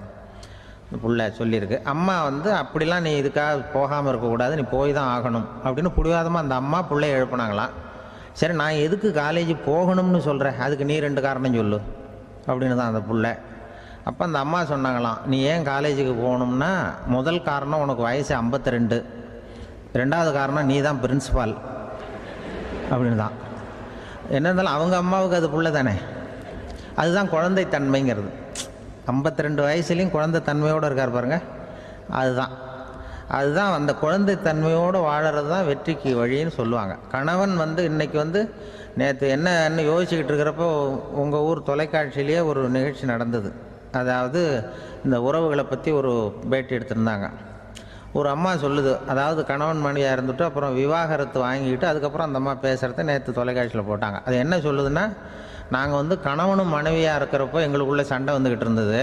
புள்ள சொல்லியிருக்கு. அம்மா அப்படிலாம் நீ இதுக்காக போகாமல் இருக்கக்கூடாது, நீ போய் தான் ஆகணும் அப்படின்னு பிடிவாதமாக அந்த அம்மா பிள்ளைய எழுப்புனாங்களாம். சரி நான் எதுக்கு காலேஜ் போகணும்னு சொல்கிறேன், அதுக்கு நீ 2 காரணம் சொல்லு அப்படின்னு தான் அந்த புள்ள. அப்போ அந்த அம்மா சொன்னாங்களாம், நீ ஏன் காலேஜுக்கு போகணும்னா, முதல் காரணம் உனக்கு வயசு 52, 2வது காரணம் நீ தான் பிரின்சிபால் அப்படின்னு தான். என்ன இருந்தாலும் அவங்க அம்மாவுக்கு அது புள்ள தானே. அதுதான் குழந்தை தன்மைங்கிறது. 52 வயசுலேயும் குழந்தை தன்மையோடு இருக்கார் பாருங்க, அதுதான் அந்த குழந்தை தன்மையோடு வாழறது தான் வெற்றிக்கு வழின்னு சொல்லுவாங்க. கணவன் இன்றைக்கி நேற்று என்னன்னு யோசிச்சுக்கிட்டு இருக்கிறப்போ உங்கள் ஊர் தொலைக்காட்சியிலேயே ஒரு நிகழ்ச்சி நடந்தது. அதாவது இந்த உறவுகளை பற்றி ஒரு பேட்டி எடுத்திருந்தாங்க. ஒரு அம்மா சொல்லுது, அதாவது கணவன் மனைவியாக இருந்துட்டு அப்புறம் விவாகரத்து வாங்கிட்டு அதுக்கப்புறம் அந்த அம்மா பேசுகிறத நேற்று தொலைக்காட்சியில் போட்டாங்க. அது என்ன சொல்லுதுன்னா, நாங்கள் கணவனும் மனைவியாக இருக்கிறப்போ எங்களுக்குள்ளே சண்டை வந்துக்கிட்டு இருந்தது,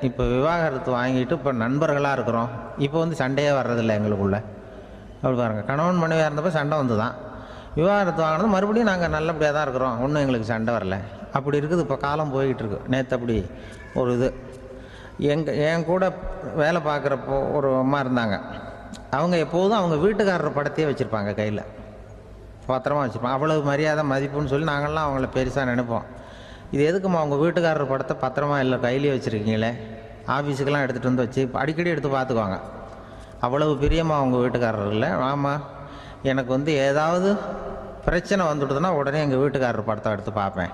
இப்போ விவாகரத்து வாங்கிட்டு இப்போ நண்பர்களாக இருக்கிறோம், இப்போ சண்டையே வர்றதில்லை எங்களுக்குள்ளே. அப்படி பாருங்கள், கணவன் மனைவியாக இருந்தப்போ சண்டை வந்து தான், விவாகரத்து வாங்கினது மறுபடியும் நாங்கள் நல்லபடியாக தான் இருக்கிறோம், ஒன்றும் எங்களுக்கு சண்டை வரல. அப்படி இருக்குது இப்போ காலம் போய்கிட்டு இருக்கு. நேற்று அப்படி ஒரு இது என் கூட வேலை பார்க்குறப்போ ஒரு அம்மா இருந்தாங்க. அவங்க எப்போதும் அவங்க வீட்டுக்காரர் படத்தையே வச்சுருப்பாங்க, கையில் பத்திரமா வச்சுருப்பாங்க. அவ்வளவு மரியாதை மதிப்புன்னு சொல்லி நாங்கள்லாம் அவங்கள பெருசாக நினைப்போம். இது எதுக்குமா அவங்க வீட்டுக்காரர் படத்தை பத்திரமா இல்லை கையிலே வச்சுருக்கீங்களே, ஆஃபீஸுக்கெல்லாம் எடுத்துகிட்டு வந்து வச்சு அடிக்கடி எடுத்து பார்த்துக்குவாங்க. அவ்வளவு பிரியமாக அவங்க வீட்டுக்காரர் இல்லை. ஆமாம், எனக்கு வந்து ஏதாவது பிரச்சனை வந்துவிடுதுன்னா உடனே எங்கள் வீட்டுக்காரர் படத்தை எடுத்து பார்ப்பேன்.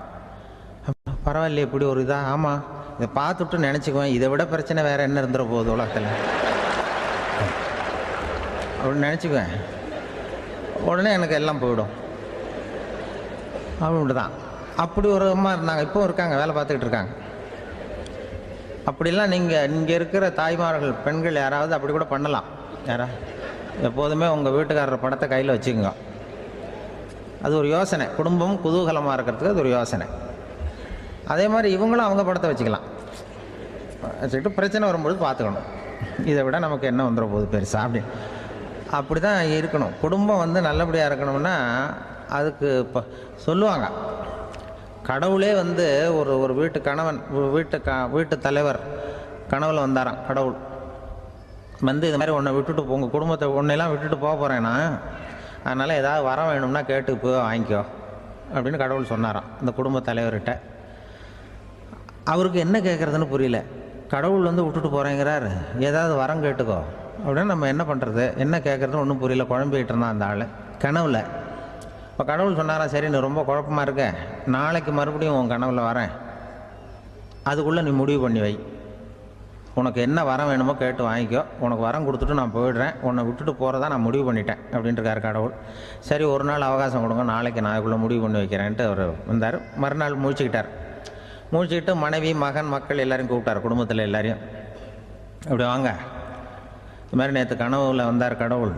பரவாயில்லையே இப்படி ஒரு இதாக. ஆமாம், இதை பார்த்துட்டு நினச்சிக்குவேன், இதை விட பிரச்சனை வேறு என்ன இருந்துட போகுது உலகத்தில் அப்படின்னு நினச்சிக்குவேன். உடனே எனக்கு எல்லாம் போயிடும் அப்படின்ட்டு தான். அப்படி ஒரு அம்மா இருந்தாங்க, இப்போவும் இருக்காங்க, வேலை பார்த்துக்கிட்டு இருக்காங்க. அப்படிலாம் இங்கே இருக்கிற தாய்மார்கள் பெண்கள் யாராவது அப்படி கூட பண்ணலாம். எப்போதுமே உங்கள் வீட்டுக்காரர் படத்தை கையில் வச்சுக்கோங்க. அது ஒரு யோசனை, குடும்பம் குதூகலமாக இருக்கிறதுக்கு அது ஒரு யோசனை. அதே மாதிரி இவங்களும் அவங்க படத்தை வச்சுக்கலாம், வச்சுக்கிட்டு பிரச்சனை வரும்போது பார்த்துக்கணும். இதை விட நமக்கு என்ன வந்துட போகுது பெருசாக அப்படி தான் இருக்கணும். குடும்பம் வந்து நல்லபடியாக இருக்கணும்னா அதுக்கு இப்போ சொல்லுவாங்க, கடவுளே வந்து ஒரு வீட்டு கணவன் வீட்டு தலைவர் கனவுல வந்தாராம். கடவுள் வந்து இது மாதிரி உன்னை விட்டுட்டு உங்கள் குடும்பத்தை உன்னையெல்லாம் விட்டுட்டு போக போகிறேன்னா, அதனால் ஏதாவது வர வேணும்னா கேட்டு போய் வாங்கிக்கோ அப்படின்னு கடவுள் சொன்னாராம் இந்த குடும்ப தலைவர்கிட்ட. அவருக்கு என்ன கேட்குறதுன்னு புரியல. கடவுள் வந்து விட்டுட்டு போகிறேங்கிறார், ஏதாவது வரம் கேட்டுக்கோ அப்படின்னு நம்ம என்ன பண்ணுறது, என்ன கேட்குறதுன்னு ஒன்றும் புரியல. குழம்பிக்கிட்டு இருந்தான் அந்த ஆள் கனவுல. இப்போ கடவுள் சொன்னாரா, சரி நீ ரொம்ப குழப்பமாக இருக்க, நாளைக்கு மறுபடியும் உன் கனவுல வரேன், அதுக்குள்ளே நீ முடிவு பண்ணி வை, உனக்கு என்ன வரம் வேணுமோ கேட்டு வாங்கிக்கோ, உனக்கு வரம் கொடுத்துட்டு நான் போயிடுறேன், உன்னை விட்டுட்டு போகிறதா நான் முடிவு பண்ணிட்டேன் அப்படின்ட்டுருக்காரு கடவுள். சரி ஒரு நாள் அவகாசம் கொடுங்க, நாளைக்கு நான் அதுக்குள்ளே முடிவு பண்ணி வைக்கிறேன்ட்டு அவர் வந்தார். மறுநாள் முழிச்சுக்கிட்டு மனைவி மகன் மக்கள் எல்லோரையும் கூப்பிட்டார், குடும்பத்தில் எல்லாரையும். இப்படி வாங்க, இது மாதிரி நேற்று கனவுல வந்தார் கடவுள்,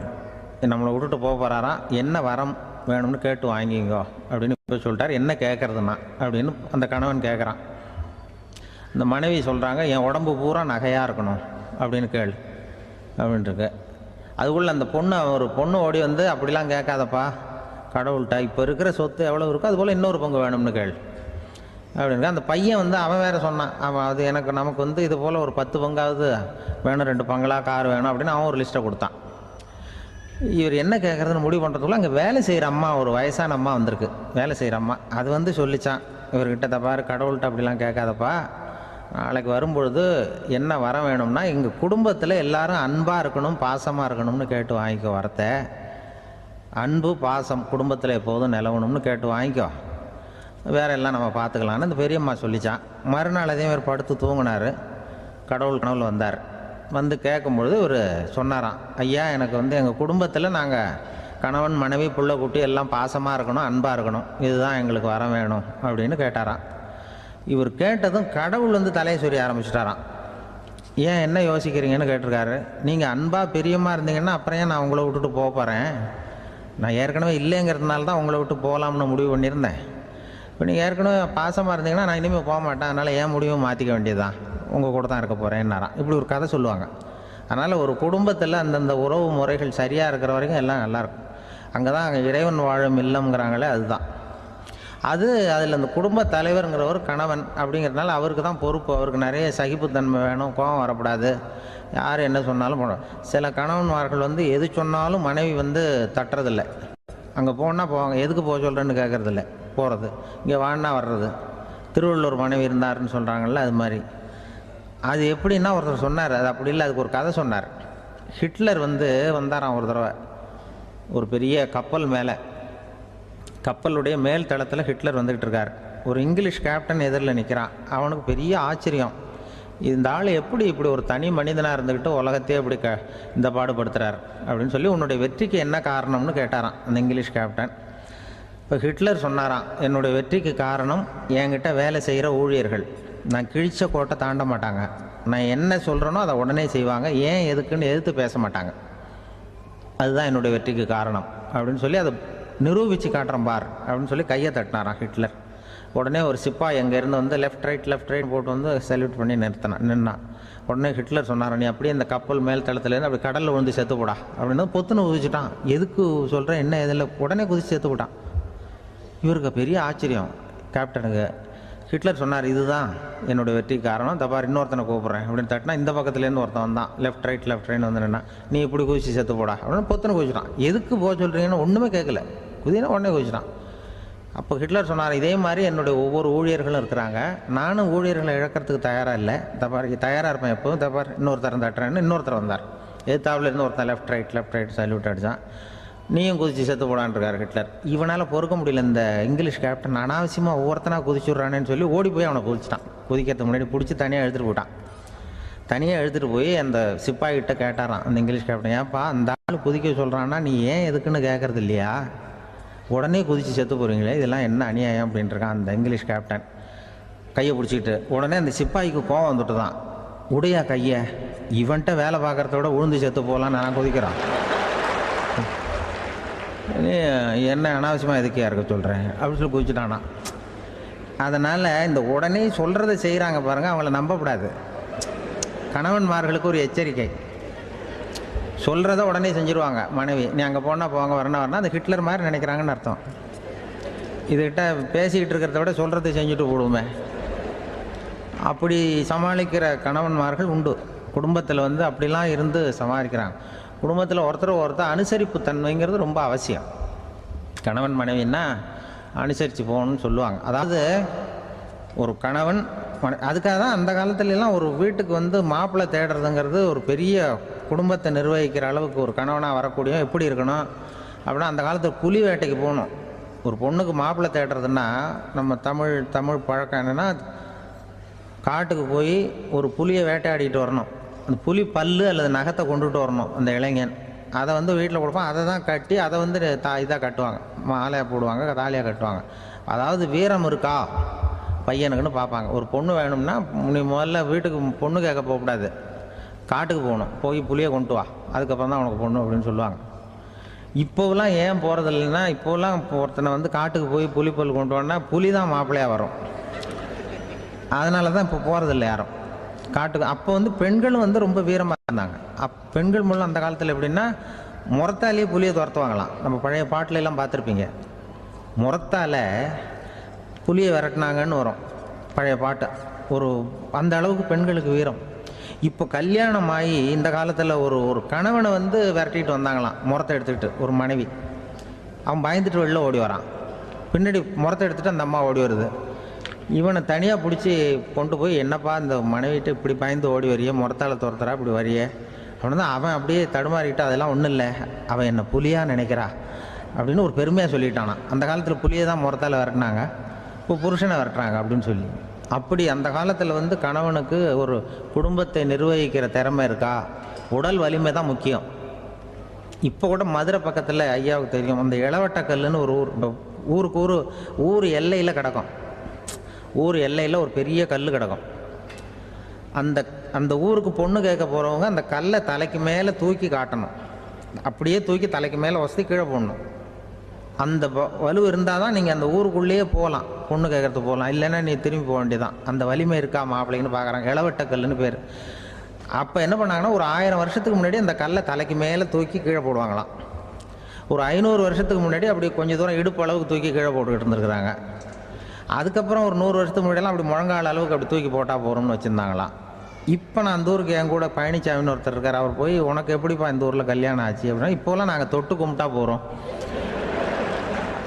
நம்மளை விட்டுட்டு போக போகிறாராம், என்ன வரம் வேணும்னு கேட்டு வாங்கிங்கோ அப்படின்னு போய் சொல்லிட்டார். என்ன கேட்குறதுன்னா அப்படின்னு அந்த கணவன் கேட்குறான். இந்த மனைவி சொல்கிறாங்க, என் உடம்பு பூரா நகையாக இருக்கணும் அப்படின்னு கேள் அப்படின்ட்டுருக்கு. அதுக்குள்ளே அந்த ஒரு பொண்ணு ஓடி வந்து, அப்படிலாம் கேட்காதப்பா கடவுள்கிட்ட, இப்போ இருக்கிற சொத்து எவ்வளோ இருக்கோ அதுபோல் இன்னொரு பங்கு வேணும்னு கேள் அப்படின்னு. அந்த பையன் வந்து அவன் வேறு சொன்னான், அவன் அது நமக்கு வந்து இது போல் ஒரு 10 பங்காவது வேணும், 2 பங்களா கார் வேணும் அப்படின்னு அவன் ஒரு லிஸ்ட்டை கொடுத்தான். இவர் என்ன கேட்குறதுன்னு முடிவு பண்ணுறதுக்குள்ள அங்கே வேலை செய்கிற அம்மா, ஒரு வயசான அம்மா வந்திருக்கு, வேலை செய்கிற அம்மா. அது வந்து சொல்லிச்சான் இவர்கிட்ட, தப்பாரு கடவுள்கிட்ட அப்படிலாம் கேட்காதப்பா, நாளைக்கு வரும்பொழுது என்ன வர வேணும்னா எங்கள் குடும்பத்தில் எல்லாரும் அன்பாக இருக்கணும் பாசமாக இருக்கணும்னு கேட்டு வாங்கிக்கோ, வரத்தை அன்பு பாசம் குடும்பத்தில் எப்போதும் நிலவணும்னு கேட்டு வாங்கிக்கோ, வேற எல்லாம் நம்ம பார்த்துக்கலான்னு இந்த பெரியம்மா சொல்லிச்சான். மறுநாள் அதே மாதிரி படுத்து தூங்கினார். கடவுள் கனவுல வந்தார். வந்து கேட்கும்பொழுது இவர் சொன்னாராம், ஐயா எனக்கு வந்து எங்கள் குடும்பத்தில் நாங்கள் கணவன் மனைவி புள்ள குட்டி எல்லாம் பாசமாக இருக்கணும் அன்பாக இருக்கணும், இதுதான் எங்களுக்கு வர வேணும் அப்படின்னு கேட்டாராம். இவர் கேட்டதும் கடவுள் வந்து தலையை சொரிய ஆரம்பிச்சிட்டாராம். ஏன் என்ன யோசிக்கிறீங்கன்னு கேட்டிருக்காரு. நீங்கள் அன்பாக பிரியமாக இருந்தீங்கன்னா அப்புறம் ஏன் நான் உங்களை விட்டுட்டு போக போகிறேன், நான் ஏற்கனவே இல்லைங்கிறதுனால தான் உங்களை விட்டு போகலாம்னு முடிவு பண்ணியிருந்தேன். இப்போ நீங்கள் ஏற்கனவே பாசமாக இருந்தீங்கன்னா நான் இனிமேல் போக மாட்டேன், அதனால் ஏன் முடிவை மாற்றிக்க வேண்டியதுதான், உங்கள் கூட தான் இருக்க போகிறேன்னாராம். இப்படி ஒரு கதை சொல்லுவாங்க. அதனால் ஒரு குடும்பத்தில் அந்தந்த உறவு முறைகள் சரியாக இருக்கிற வரைக்கும் எல்லாம் நல்லாயிருக்கும். அங்கே தான் இறைவன் வாழும் இல்லம்ங்கிறாங்களே, அதுதான் அது. அதில் அந்த குடும்ப தலைவருங்கிறவர் கணவன் அப்படிங்கிறதுனால அவருக்கு தான் பொறுப்பு. அவருக்கு நிறைய சகிப்புத்தன்மை வேணும், கோபம் வரக்கூடாது, யார் என்ன சொன்னாலும் போகணும். சில கணவன்மார்கள் வந்து எது சொன்னாலும் மனைவி வந்து தட்டுறதில்லை, அங்கே போனால் போவாங்க, எதுக்கு போக சொல்கிறேன்னு கேட்குறதில்ல, போகிறது, இங்கே வான்னா வர்றது. திருவள்ளுவர் மனைவி இருந்தாருன்னு சொல்கிறாங்கல்ல, அது மாதிரி. அது எப்படின்னா ஒருத்தர் சொன்னார், அது அப்படி இல்லை, அதுக்கு ஒரு கதை சொன்னார். ஹிட்லர் வந்து வந்தாராம் ஒரு தடவை, ஒரு பெரிய கப்பல் மேலே, கப்பலுடைய மேல் தளத்தில் ஹிட்லர் வந்துக்கிட்டு இருக்கார். ஒரு இங்கிலீஷ் கேப்டன் எதிரில் நிற்கிறான். அவனுக்கு பெரிய ஆச்சரியம், இந்த ஆள் எப்படி இப்படி ஒரு தனி மனிதனாக இருந்துக்கிட்டு உலகத்தையே இப்படி இந்த பாடுபடுத்துகிறார் அப்படின்னு சொல்லி, உன்னுடைய வெற்றிக்கு என்ன காரணம்னு கேட்டாராம் அந்த இங்கிலீஷ் கேப்டன். இப்போ ஹிட்லர் சொன்னாராம், என்னுடைய வெற்றிக்கு காரணம் என்கிட்ட வேலை செய்கிற ஊழியர்கள், நான் கிழிச்ச கோட்டை தாண்ட மாட்டாங்க, நான் என்ன சொல்கிறேனோ அதை உடனே செய்வாங்க, ஏன் எதுக்குன்னு எதிர்த்து பேச மாட்டாங்க, அதுதான் என்னுடைய வெற்றிக்கு காரணம் அப்படின்னு சொல்லி அதை நிரூபித்து காட்டுறேன் பார் அப்படின்னு சொல்லி கையை தட்டினாராம் ஹிட்லர். உடனே ஒரு சிப்பாய் எங்கேருந்து வந்து லெஃப்ட் ரைட் போட்டு வந்து சல்யூட் பண்ணி நின்னான். உடனே ஹிட்லர் சொன்னார், நீ அப்படியே இந்த கப்பல் மேல் தளத்துலேருந்து அப்படி கடலில் விழுந்து செத்து போடா அப்படின்னு பொத்துன்னு குதிச்சுட்டான். எதுக்கு சொல்கிறேன் என்ன இதில், உடனே குதிச்சு செத்து போட்டான். இவருக்கு பெரிய ஆச்சரியம் கேப்டனுக்கு. ஹிட்லர் சொன்னார், இதுதான் என்னுடைய வெற்றி காரணம், தப்பார் இன்னொருத்தனை கூப்பிட்றேன் அப்படின்னு தட்டினா இந்த பக்கத்துலேருந்து ஒருத்தன் வந்தான், லெஃப்ட் ரைட் வந்து நின்னா, நீ இப்படி குதிச்சு செத்து போடா அப்படின்னு பொத்தனை குதிச்சிட்டான். எதுக்கு போக சொல்கிறீங்கன்னு ஒன்றுமே கேட்கல, குதினா உடனே குதிச்சிட்டான். அப்போ ஹிட்லர் சொன்னார், இதே மாதிரி என்னுடைய ஒவ்வொரு ஊழியர்களும் இருக்கிறாங்க, நானும் ஊழியர்களை இழக்கிறதுக்கு தயாராக இல்லை, தப்பார் தயாராக இருப்பேன் எப்போதும், தப்பார் இன்னொருத்தரம் தட்டுறேன்னு இன்னொருத்தர் வந்தார். எதிர்த்தாவில் இருந்து ஒருத்தன் லெஃப்ட் ரைட் சல்யூட் அடித்தான். நீயும் குதிச்சு செத்து போடான்ருக்கார் ஹிட்லர். இவனால் பொறுக்க முடியல, இந்த இங்கிலீஷ் கேப்டன் அனாவசியமாக ஒவ்வொருத்தனாக குதிச்சுட்றானேன்னு சொல்லி ஓடி போய் அவனை குதிச்சிட்டான். குதிக்கிறதுக்கு முன்னாடி பிடிச்சி தனியாக எடுத்துகிட்டு போயிட்டான். தனியாக எடுத்துகிட்டு போய் அந்த சிப்பாய்கிட்ட கேட்டாரான் அந்த இங்கிலீஷ் கேப்டன், ஏன்ப்பா அந்த ஆள் குதிக்க சொல்கிறான்னா நீ ஏன் எதுக்குன்னு கேட்கறது இல்லையா, உடனே குதித்து செத்து போகிறீங்களே, இதெல்லாம் என்ன அநியாயம் அப்படின்ட்டுருக்கான் அந்த இங்கிலீஷ் கேப்டன் கையை பிடிச்சிக்கிட்டு. உடனே அந்த சிப்பாய்க்கு கோவம் வந்துட்டு தான், உடையா கையை, இவன்ட்ட வேலை பார்க்குறத விட உழுந்து செத்து போகலான்னு நான் குதிக்கிறான், என்ன அனாவசியமாக எதுக்கியா இருக்க சொல்கிறேன் அப்படின்னு சொல்லி குதிச்சுட்டானா. அதனால் இந்த உடனே சொல்கிறத செய்கிறாங்க பாருங்கள், அவங்கள நம்பக்கூடாது. கணவன்மார்களுக்கு ஒரு எச்சரிக்கை, சொல்கிறத உடனே செஞ்சுருவாங்க மனைவி, நீ அங்கே போனால் போங்க வரணும் அந்த ஹிட்லர் மாதிரி நினைக்கிறாங்கன்னு அர்த்தம். இதுகிட்ட பேசிக்கிட்டு இருக்கிறத விட சொல்கிறத செஞ்சுட்டு போடுவோமே, அப்படி சமாளிக்கிற கணவன்மார்கள் உண்டு. குடும்பத்தில் வந்து அப்படிலாம் இருந்து சமாளிக்கிறாங்க. குடும்பத்தில் ஒருத்தர் அனுசரிப்பு தன்மைங்கிறது ரொம்ப அவசியம். கணவன் மனைவின்னா அனுசரித்து போகணும்னு சொல்லுவாங்க. அதாவது ஒரு கணவன் அதுக்காக தான் அந்த காலத்துலலாம் ஒரு வீட்டுக்கு வந்து மாப்பிள்ளை தேடுறதுங்கிறது ஒரு பெரிய குடும்பத்தை நிர்வகிக்கிற அளவுக்கு ஒரு கணவனாக வரக்கூடிய எப்படி இருக்கணும் அப்படின்னா, அந்த காலத்தில் புலி வேட்டைக்கு போகணும். ஒரு பொண்ணுக்கு மாப்பிள்ளை தேடுறதுன்னா நம்ம தமிழ் பழக்கம் என்னென்னா, காட்டுக்கு போய் ஒரு புலியை வேட்டையாடிட்டு வரணும். அந்த புலி பல்லு அல்லது நகத்தை கொண்டுட்டு வரணும் அந்த இளைஞன். அதை வந்து வீட்டில் கொடுப்பான், அதை தான் கட்டி அதை வந்து இதாக கட்டுவாங்க, மாலையாக போடுவாங்க, தாலியாக கட்டுவாங்க. அதாவது வீரம் இருக்கா பையனுக்குன்னு பார்ப்பாங்க. ஒரு பொண்ணு வேணும்னா நீ முதல்ல வீட்டுக்கு பொண்ணு கேட்க போகக்கூடாது, காட்டுக்கு போகணும், போய் புளியை கொண்டு வா, அதுக்கப்புறம் தான் உனக்கு பொண்ணு அப்படின்னு சொல்லுவாங்க. இப்போவெல்லாம் ஏன் போகிறது இல்லைன்னா, இப்போலாம் ஒருத்தனை வந்து காட்டுக்கு போய் புலிப்பல் கொண்டு வரனா புலி தான் மாப்பிள்ளையாக வரும். அதனால தான் இப்போ போகிறதில்ல யாரும் காட்டுக்கு. அப்போ வந்து பெண்களும் வந்து ரொம்ப வீரமாக இருந்தாங்க. பெண்கள் மூலம் அந்த காலத்தில் எப்படின்னா, முறத்தாலேயே புலியை துரத்துவாங்களாம். நம்ம பழைய பாட்டிலெல்லாம் பார்த்துருப்பீங்க, முறத்தால் புலியை விரட்டினாங்கன்னு வரும் பழைய பாட்டு. ஒரு அந்த அளவுக்கு பெண்களுக்கு வீரம். இப்போ கல்யாணம் ஆகி இந்த காலத்தில் ஒரு கணவனை வந்து விரட்டிட்டு வந்தாங்களாம் முறத்தை எடுத்துக்கிட்டு. ஒரு மனைவி அவன் பயந்துட்டு வெளில ஓடி வரான், பின்னாடி முறத்தை எடுத்துகிட்டு அந்த அம்மா ஓடி வருது. இவனை தனியாக பிடிச்சி கொண்டு போய், என்னப்பா இந்த மனைவிட்டு இப்படி பயந்து ஓடி வரையே, முறத்தால் துரத்துறா இப்படி வரையே அப்படின்னு தான் அவன் அப்படியே தடுமாறிக்கிட்டு, அதெல்லாம் ஒன்றும் இல்லை, அவன் என்னை புலியாக நினைக்கிறா அப்படின்னு ஒரு பெருமையாக சொல்லிட்டானான். அந்த காலத்தில் புலியை தான் முறத்தால் விரட்டினாங்க, இப்போ புருஷனை விரட்டுறாங்க அப்படின்னு சொல்லி. அப்படி அந்த காலத்தில் வந்து கணவனுக்கு ஒரு குடும்பத்தை நிர்வகிக்கிற திறமை இருக்கா, உடல் வலிமை தான் முக்கியம். இப்போ கூட மதுரை பக்கத்தில் ஐயாவுக்கு தெரியும், அந்த இளவட்டக்கல்லுன்னு ஒரு ஊருக்கு ஊர் எல்லையில் கிடக்கும். ஊர் எல்லையில் ஒரு பெரிய கல் கிடக்கும். அந்த ஊருக்கு பொண்ணு கேட்க போகிறவங்க அந்த கல்லை தலைக்கு மேலே தூக்கி காட்டணும், அப்படியே தூக்கி தலைக்கு மேலே வசதி கீழே போடணும். அந்த வலு இருந்தால் தான் நீங்கள் அந்த ஊருக்குள்ளேயே போகலாம், பொண்ணு கேட்கறதுக்கு போகலாம், இல்லைன்னா நீ திரும்பி போக வேண்டியதான். அந்த வலிமை இருக்கா மாப்பிள்ளைன்னு பார்க்குறாங்க, இளவட்டக்கல்லுன்னு பேர். அப்போ என்ன பண்ணாங்கன்னா, ஒரு 1000 வருஷத்துக்கு முன்னாடி அந்த கல்லை தலைக்கு மேலே தூக்கி கீழே போடுவாங்களாம். ஒரு 500 வருஷத்துக்கு முன்னாடி அப்படி கொஞ்சம் தூரம் இடுப்பு அளவுக்கு தூக்கி கீழே போட்டுக்கிட்டு இருந்துருக்குறாங்க. அதுக்கப்புறம் ஒரு 100 வருஷத்துக்கு முன்னாடியெல்லாம் அப்படி முழங்கால் அளவுக்கு அப்படி தூக்கி போட்டால் போகிறோம்னு வச்சுருந்தாங்களாம். இப்போ நான் அந்த ஊருக்கு என் கூட பழனிசாமின்னு ஒருத்தர் இருக்கார், அவர் போய் உனக்கு எப்படிப்பா இந்த ஊரில் கல்யாணம் ஆச்சு அப்படின்னா, இப்போலாம் நாங்கள் தொட்டு கும்பிட்டா போகிறோம்,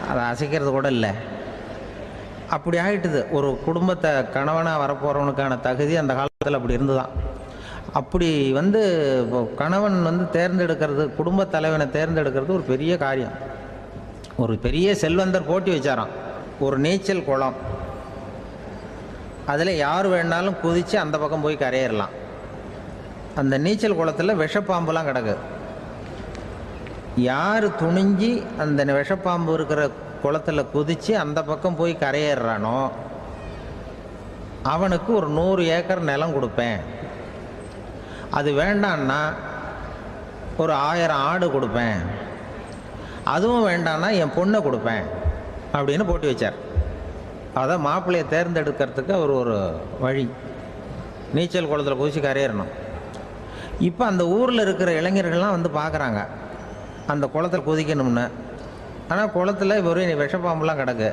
அதை அசைக்கிறது கூட இல்லை. அப்படி ஆகிட்டுது. ஒரு குடும்பத்தை கணவனாக வரப்போகிறவனுக்கான தகுதி அந்த காலத்தில் அப்படி இருந்துதான். அப்படி வந்து கணவன் வந்து தேர்ந்தெடுக்கிறது, குடும்ப தலைவனை தேர்ந்தெடுக்கிறது ஒரு பெரிய காரியம். ஒரு பெரிய செல்வந்தர் போட்டி வச்சாராம், ஒரு நீச்சல் குளம், அதில் யார் வேணாலும் குதித்து அந்த பக்கம் போய் கரையேறலாம். அந்த நீச்சல் குளத்தில் விஷப்பாம்புலாம் கிடக்கு. யார் துணிஞ்சி அந்த விஷப்பாம்பு இருக்கிற குளத்தில் குதித்து அந்த பக்கம் போய் கரையேறானோ அவனுக்கு ஒரு 100 ஏக்கர் நிலம் கொடுப்பேன், அது வேண்டான்னா ஒரு 1000 ஆடு கொடுப்பேன், அதுவும் வேண்டான்னா என் பொண்ணை கொடுப்பேன் அப்படின்னு போட்டி வச்சார். அதான் மாப்பிள்ளையை தேர்ந்தெடுக்கிறதுக்கு அவர் ஒரு வழி, நீச்சல் குளத்தில் குதிச்சு கரையேறணும். இப்போ அந்த ஊரில் இருக்கிற இளைஞர்கள்லாம் வந்து பார்க்குறாங்க அந்த குளத்தில் குதிக்கணும்னு. ஆனால் குளத்தில் ஒரே விஷப்பாம்புலாம் கிடக்கு.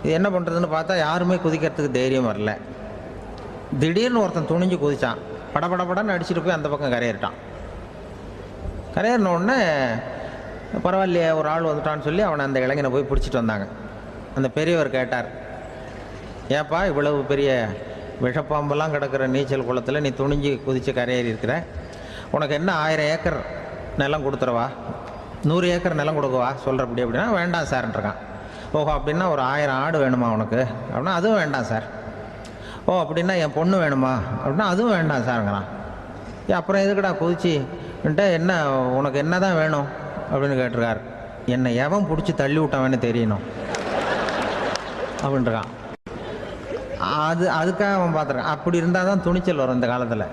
இது என்ன பண்ணுறதுன்னு பார்த்தா யாருமே குதிக்கிறதுக்கு தைரியம் வரல. திடீர்னு ஒருத்தன் துணிஞ்சு குதிச்சான். படபடன்னு அடிச்சுட்டு போய் அந்த பக்கம் கரையேறிட்டான். கரையேறின உடனே பரவாயில்லையே ஒரு ஆள் வந்துட்டான்னு சொல்லி அவனை அந்த இளைஞனை போய் பிடிச்சிட்டு வந்தாங்க. அந்த பெரியவர் கேட்டார், ஏப்பா இவ்வளவு பெரிய விஷப்பாம்பெல்லாம் கிடக்கிற நீச்சல் குளத்தில் நீ துணிஞ்சு குதித்து கரையேறி இருக்கிற, உனக்கு என்ன 1000 ஏக்கர் நிலம் கொடுத்துறவா, 100 ஏக்கர் நிலம் கொடுக்கவா சொல்கிறப்படி அப்படின்னா வேண்டாம் சார்ன்றான். ஓஹோ அப்படின்னா ஒரு 1000 ஆடு வேணுமா உனக்கு அப்படின்னா அதுவும் வேண்டாம் சார். ஓ அப்படின்னா என் பொண்ணு வேணுமா அப்படின்னா அதுவும் வேண்டாம் சாருங்கிறான். அப்புறம் எதுக்குடா குதிச்சுன்ட்டு என்ன உனக்கு என்ன தான் வேணும் அப்படின்னு கேட்டிருக்கார். என்னை எவன் பிடிச்சி தள்ளி விட்டான்னு தெரியணும் அப்படின்றான். அதுக்காக அவன் பார்த்துருக்கான். அப்படி இருந்தால் தான் துணிச்சல் வரும் இந்த காலத்தில்.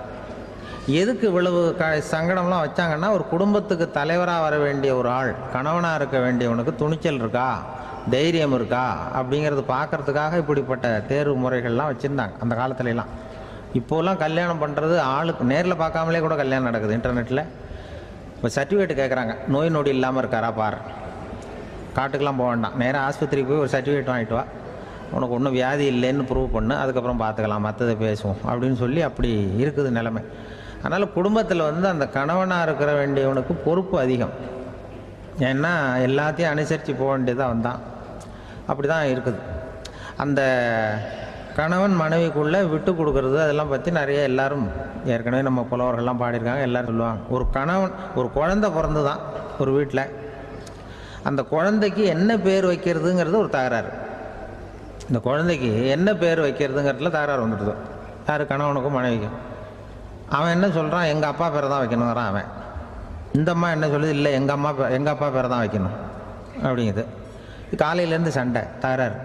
எதுக்கு இவ்வளவு சங்கடம்லாம் வச்சாங்கன்னா, ஒரு குடும்பத்துக்கு தலைவராக வர வேண்டிய ஒரு ஆள், கணவனாக இருக்க வேண்டியவனுக்கு துணிச்சல் இருக்கா, தைரியம் இருக்கா அப்படிங்கிறது பார்க்கறதுக்காக இப்படிப்பட்ட தேர்வு முறைகள்லாம் வச்சுருந்தாங்க அந்த காலத்துலலாம். இப்போலாம் கல்யாணம் பண்ணுறது ஆளுக்கு நேரில் பார்க்காமலே கூட கல்யாணம் நடக்குது இன்டர்நெட்டில். இப்போ சர்டிஃபிகேட் கேட்குறாங்க, நோய் நொடி இல்லாமல் இருக்காரா பார். காட்டுக்கெலாம் போக வேண்டாம், நேராக ஆஸ்பத்திரிக்கு போய் ஒரு சர்டிஃபிகேட் வாங்கிட்டு வா, உனக்கு ஒன்றும் வியாதி இல்லைன்னு ப்ரூவ் பண்ணு, அதுக்கப்புறம் பார்த்துக்கலாம், மற்றதை பேசுவோம் அப்படின்னு சொல்லி அப்படி இருக்குது நிலைமை. அதனால் குடும்பத்தில் அந்த கணவனாக இருக்கிற வேண்டியவனுக்கு பொறுப்பு அதிகம். ஏன்னா எல்லாத்தையும் அனுசரித்து போக வேண்டியதாக வந்தான். அப்படி தான் இருக்குது. அந்த கணவன் மனைவிக்குள்ளே விட்டு கொடுக்கறது அதெல்லாம் பற்றி நிறைய எல்லாரும் ஏற்கனவே நம்ம புலவர்கள்லாம் பாடியிருக்காங்க. எல்லோரும் சொல்லுவாங்க, ஒரு கணவன் ஒரு குழந்தை பிறந்து தான் ஒரு வீட்டில், அந்த குழந்தைக்கு என்ன பேர் வைக்கிறதுங்கிறது ஒரு தகராறு. இந்த குழந்தைக்கு என்ன பேர் வைக்கிறதுங்கிறதுல தகராறு வந்துடுது. யார்? கணவனுக்கும் மனைவிக்கும். அவன் என்ன சொல்கிறான், எங்கள் அப்பா பேரை தான் வைக்கணுங்கிறான் அவன். இந்த அம்மா என்ன சொல்லுது, இல்லை எங்கள் அப்பா பேரை தான் வைக்கணும் அப்படிங்குது. காலையிலேருந்து சண்டை, தகராறு.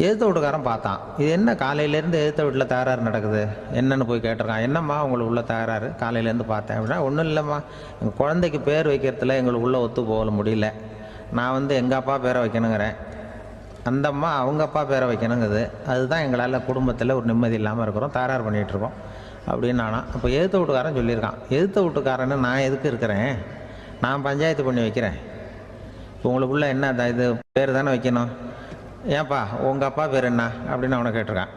எதிர்த்த வீட்டுக்காரன் பார்த்தான், இது என்ன காலையிலேருந்து எதிர்த்த வீட்டில் தகராறு நடக்குது, என்னென்னு போய் கேட்டிருக்கான். என்னம்மா உங்களுக்கு உள்ள தகராறு, காலையிலேருந்து பார்த்தேன் அப்படின்னா, ஒன்றும் இல்லைம்மா, எங்கள் குழந்தைக்கு பேர் வைக்கிறதுல எங்களுக்கு உள்ளே ஒத்து போக முடியல, நான் எங்கள் அப்பா பேரை வைக்கணுங்கிறேன், அந்த அம்மா அவங்க அப்பா பேரை வைக்கணுங்குது, அதுதான் எங்களால் குடும்பத்தில் ஒரு நிம்மதி இல்லாமல் இருக்கிறோம், தகராறு பண்ணிகிட்ருக்கோம் அப்படின்னு நானா. அப்போ எதிர்த்த வீட்டுக்காரன் சொல்லியிருக்கான், எதிர்த்த வீட்டுக்காரன்னு நான் எதுக்கு இருக்கிறேன், நான் பஞ்சாயத்து பண்ணி வைக்கிறேன், இப்போ உங்களுக்குள்ளே என்ன இது பேர் தானே வைக்கணும், ஏன்ப்பா உங்கள் அப்பா பேர் என்ன அப்படின்னு அவனை கேட்டிருக்கான்.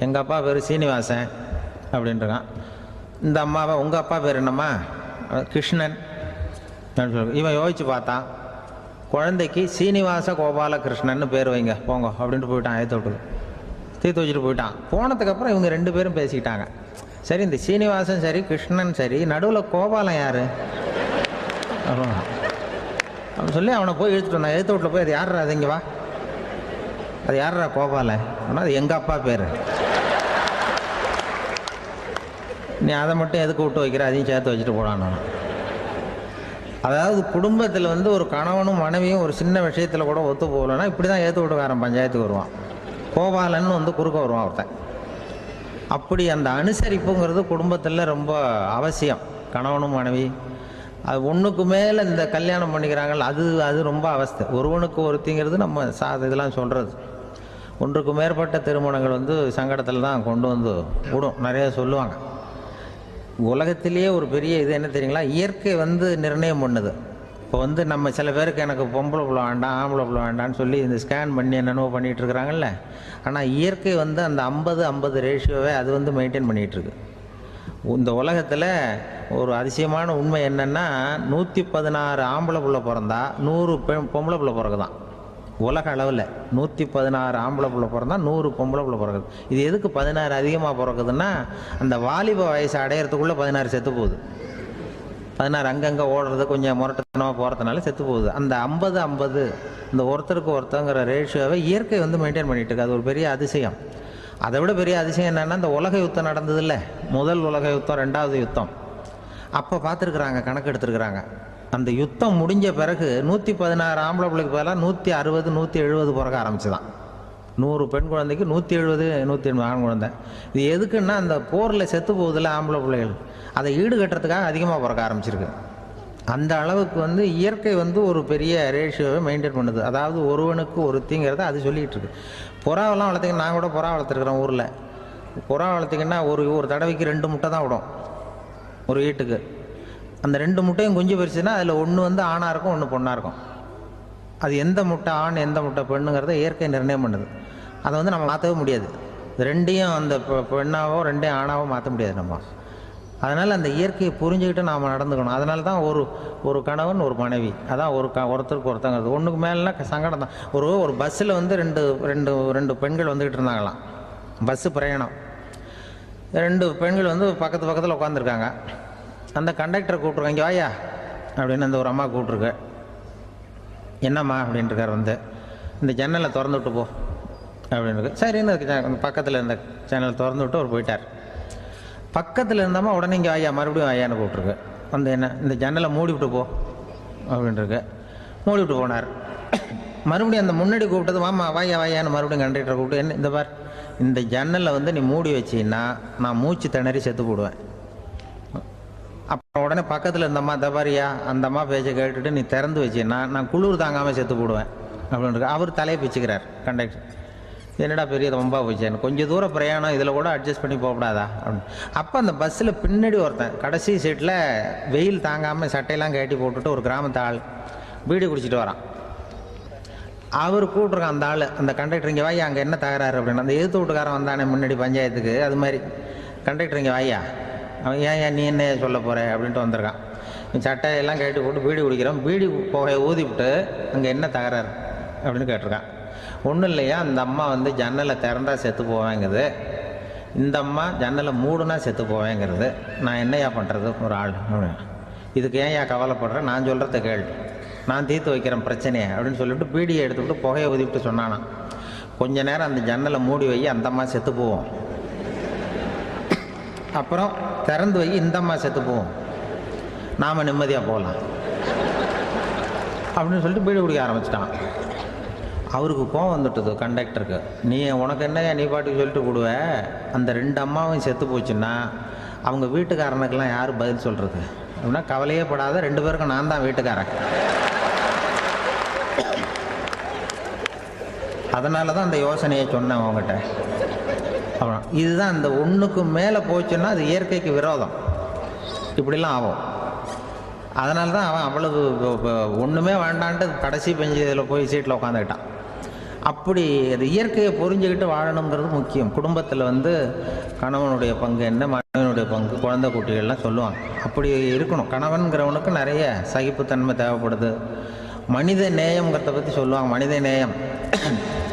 எங்கள் அப்பா பேர் சீனிவாசன் அப்படின்ட்டுருக்கான். இந்த அம்மாவை உங்கள் அப்பா பேர் என்னம்மா, கிருஷ்ணன் அப்படின்னு சொல்லு. இவன் யோசித்து பார்த்தான், குழந்தைக்கு சீனிவாச கோபாலகிருஷ்ணன்னு பேர் வைங்க போங்க அப்படின்ட்டு போயிட்டான். ஏற்றோட்டுக்கு தீர்த்து வச்சுட்டு போயிட்டான். போனதுக்கப்புறம் இவங்க 2 பேரும் பேசிக்கிட்டாங்க. சரி, இந்த சீனிவாசன் சரி கிருஷ்ணன் சரி, நடுவில் கோபாலம் யார் அப்படின்னு சொல்லி அவனை போய் இழுத்துட்டு வந்தான். எழுத்து வீட்டில் போய் அது யார்ரா, அது இங்கே வா, அது யார்ரா கோபாலன் அப்படின்னா, அது எங்கள் அப்பா பேர், நீ அதை மட்டும் எதுக்கு விட்டு வைக்கிற, அதையும் சேர்த்து வச்சுட்டு போடான்னு. அதாவது குடும்பத்தில் ஒரு கணவனும் மனைவியும் ஒரு சின்ன விஷயத்தில் கூட ஒத்து போகலன்னா இப்படி தான் ஏற்று வீட்டுக்காரன் பஞ்சாயத்துக்கு வருவான். கோபாலன்னு குறுக்க வருவான் ஒருத்தன். அப்படி அந்த அனுசரிப்புங்கிறது குடும்பத்தில் ரொம்ப அவசியம். கணவனும் மனைவி அது ஒன்றுக்கு மேலே இந்த கல்யாணம் பண்ணிக்கிறாங்கள், அது ரொம்ப அவஸ்தை. ஒருவனுக்கு ஒருத்திங்கிறது நம்ம இதெல்லாம் சொல்கிறது. ஒன்றுக்கு மேற்பட்ட திருமணங்கள் சங்கடத்தில் தான் கொண்டு விடும். நிறைய சொல்லுவாங்க. உலகத்திலேயே ஒரு பெரிய இது என்ன தெரியுங்களா, இயற்கை நிர்ணயம் பண்ணுது. இப்போ நம்ம சில பேருக்கு எனக்கு பொம்பளை பிள்ளை வேண்டாம் ஆம்பளை பிள்ளை வேண்டான்னு சொல்லி இந்த ஸ்கேன் பண்ணி என்னென்னவோ பண்ணிகிட்டு இருக்கிறாங்கல்ல. ஆனால் இயற்கை அந்த 50-50 ரேஷியோவை அது மெயின்டைன் பண்ணிகிட்ருக்கு. இந்த உலகத்தில் ஒரு அதிசயமான உண்மை என்னென்னா, 116 ஆம்பளை பிள்ளை பிறந்தா 100 பொம்பளை பிள்ளை பிறகுதான். உலக அளவில் 116 ஆம்பளை பிள்ளை பிறந்தா 100 பொம்பளை பிள்ளை பிறகுது. இது எதுக்கு 16 அதிகமாக பிறக்குதுன்னா, அந்த வாலிப வயசை அடையிறதுக்குள்ளே 16 செத்து போகுது. 16 அங்கங்கே ஓடுறது கொஞ்சம் முரட்டத்தனமாக போகிறதுனால செத்து போகுது. அந்த 50-50 இந்த ஒருத்தருக்கு ஒருத்தங்கிற ரேஷியோவை இயற்கை மெயின்டைன் பண்ணிகிட்டு இருக்கு. அது ஒரு பெரிய அதிசயம். அதை விட பெரிய அதிசயம் என்னென்னா, இந்த உலக யுத்தம் நடந்ததில்ல, முதல் உலக யுத்தம், 2வது யுத்தம், அப்போ பார்த்துருக்குறாங்க, கணக்கு எடுத்துருக்குறாங்க. அந்த யுத்தம் முடிஞ்ச பிறகு 116 ஆம்பளை பிள்ளைக்கு பதிலாக 160 170 பிறக்க ஆரம்பிச்சுதான். 100 பெண் குழந்தைக்கு 170 180 ஆண் குழந்தை. இது எதுக்குன்னா, அந்த போரில் செத்து போகுதில்ல ஆம்பளை பிள்ளைகள், அதை ஈடுகட்டுறதுக்காக அதிகமாக பிறக்க ஆரம்பிச்சிருக்கு. அந்த அளவுக்கு இயற்கை ஒரு பெரிய ரேஷியோவை மெயின்டைன் பண்ணுது. அதாவது ஒருவனுக்கு ஒருத்திங்கிறத அது சொல்லிகிட்டு இருக்கு. புறாவெல்லாம் வளர்த்திங்கன்னா, நான் கூட புறா வளர்த்துருக்குறேன் ஊரில். புறா வளர்த்திங்கன்னா ஒரு தடவைக்கு 2 முட்டை தான் விடும் ஒரு வீட்டுக்கு. அந்த 2 முட்டையும் குஞ்சு பறிச்சுன்னா அதில் ஒன்று ஆணாக இருக்கும், ஒன்று பொண்ணாக இருக்கும். அது எந்த முட்டை ஆண் எந்த முட்டை பெண்ணுங்கிறத இயற்கை நிர்ணயம் பண்ணுது. அதை வந்து நம்ம மாற்றவே முடியாது. ரெண்டையும் அந்த பெண்ணாவோ ரெண்டையும் ஆணாவோ மாற்ற முடியாது நம்ம. அதனால் அந்த இயற்கையை புரிஞ்சுக்கிட்டு நாம் நடந்துக்கணும். அதனால தான் ஒரு கணவன் ஒரு மனைவி, அதான் ஒருத்தருக்கு ஒருத்தங்கிறது. ஒன்றுக்கு மேலேனா சங்கடம் தான். ஒரு பஸ்ஸில் வந்து ரெண்டு பெண்கள் வந்துக்கிட்டு இருந்தாங்களாம். பஸ்ஸு பிரயாணம். 2 பெண்கள் வந்து பக்கத்தில் உட்காந்துருக்காங்க. அந்த கண்டக்டரை கூப்பிட்ருக்காங்க, இங்கே வாயா அப்படின்னு அந்த ஒரு அம்மா கூப்பிட்ருக்கு. என்னம்மா அப்படின்ட்டுருக்கார். வந்து இந்த ஜன்னலை திறந்து விட்டு போ அப்படின்னு. சரின்னு பக்கத்தில் இருந்த ஜன்னலை திறந்து விட்டு அவர் போயிட்டார். பக்கத்தில் இருந்தம்மா உடனே இங்கே வாயா மறுபடியும் வாயான்னு கூப்பிட்ருக்கு. வந்து என்ன இந்த ஜன்னலை மூடி விட்டு போ அப்படின்ட்டுருக்கு. மூடி விட்டு போனார். மறுபடியும் அந்த முன்னாடி கூப்பிட்டது வாமா வாயான்னு மறுபடியும் கண்டக்டரை கூப்பிட்டு, என்ன இந்த பார், இந்த ஜன்னலை வந்து நீ மூடி வச்சின்னா நான் மூச்சு திணறி செத்து போடுவேன். அப்புறம் உடனே பக்கத்தில் இருந்தம்மா தபாரியா அந்த அம்மா பேச்சை கேட்டுட்டு நீ திறந்து வச்சின்னா நான் குளிர் தாங்காமல் செத்து போடுவேன் அப்படின்ட்டு. அவர் தலையை பிச்சுக்கிறார் கண்டக்டர். என்னடா பெரிய ரொம்ப போச்சேன்னு, கொஞ்சம் தூரம் பிரயாணம் இதில் கூட அட்ஜஸ்ட் பண்ணி போகக்கூடாதா அப்படின்னு. அப்போ அந்த பஸ்ஸில் பின்னாடி ஒருத்தன் கடைசி சீட்டில் வெயில் தாங்காமல் சட்டையெல்லாம் கட்டி போட்டுட்டு ஒரு கிராமத்து ஆள் பீடி குடிச்சிட்டு வரான். அவர் கூப்பிட்ருக்கான் அந்த ஆள், அந்த கண்டக்டர், இங்கே வாயா அங்கே என்ன தகராறு அப்படின்னு. அந்த எதிர்த்து வீட்டுக்காரன் வந்தானே முன்னாடி பஞ்சாயத்துக்கு, அது மாதிரி கண்டக்டர் இங்கே வாயா, அவன் ஏன் நீ என்ன சொல்ல போகிற அப்படின்ட்டு வந்திருக்கான். சட்டையெல்லாம் கட்டி போட்டு பீடி குடிக்கிறான். பீடி புகையை ஊதிவிட்டு அங்கே என்ன தகராறு அப்படின்னு கேட்டிருக்கான். ஒன்றும் இல்லையா, அந்த அம்மா வந்து ஜன்னலை திறந்தா செத்து போவேங்கிறது, இந்த அம்மா ஜன்னலை மூடுனா செத்து போவேங்கிறது, நான் என்னையா பண்ணுறது ஒரு ஆள், இதுக்கு ஏன் கவலைப்படுறேன், நான் சொல்கிறத கேள், நான் தீர்த்து வைக்கிறேன் பிரச்சனையை அப்படின்னு சொல்லிவிட்டு பீடியை எடுத்துக்கிட்டு புகையை ஊதிவிட்டு சொன்னானா, கொஞ்ச நேரம் அந்த ஜன்னலை மூடி வை, அந்த அம்மா செத்து போவோம், அப்புறம் திறந்து வை, இந்த அம்மா செத்து போவோம், நாம் நிம்மதியாக போகலாம் அப்படின்னு சொல்லிட்டு பீடி குடிக்க ஆரம்பிச்சிட்டான். அவருக்கு கோவம் வந்துட்டுது கண்டக்டருக்கு. உனக்கு என்னையா நீ பாட்டுக்கு சொல்லிட்டு போடுவ, அந்த 2 அம்மாவும் செத்து போச்சுன்னா அவங்க வீட்டுக்காரனுக்கெல்லாம் யார் பதில் சொல்கிறது அப்படின்னா, கவலையே படாத, 2 பேருக்கும் நான் தான் வீட்டுக்காரன். அதனால தான் அந்த யோசனையை சொன்னேன் அவங்ககிட்ட. அப்புறம் இதுதான், இந்த ஒன்றுக்கு மேலே போச்சுன்னா அது இயற்கைக்கு விரோதம், இப்படிலாம் ஆகும். அதனால தான் அவன் அவ்வளவு ஒன்றுமே வேண்டான்ட்டு கடைசி பெஞ்சு இதில் போய் சீட்டில் உட்காந்துக்கிட்டான். அப்படி அது இயற்கையை புரிஞ்சுக்கிட்டு வாழணுங்கிறது முக்கியம். குடும்பத்தில் வந்து கணவனுடைய பங்கு என்ன, மனைவனுடைய பங்கு, குழந்தை குட்டிகள்லாம் சொல்லுவாங்க. அப்படி இருக்கணும். கணவன்கிறவனுக்கு நிறைய சகிப்புத்தன்மை தேவைப்படுது. மனித நேயம்ங்கிறத பற்றி சொல்லுவாங்க. மனித நேயம்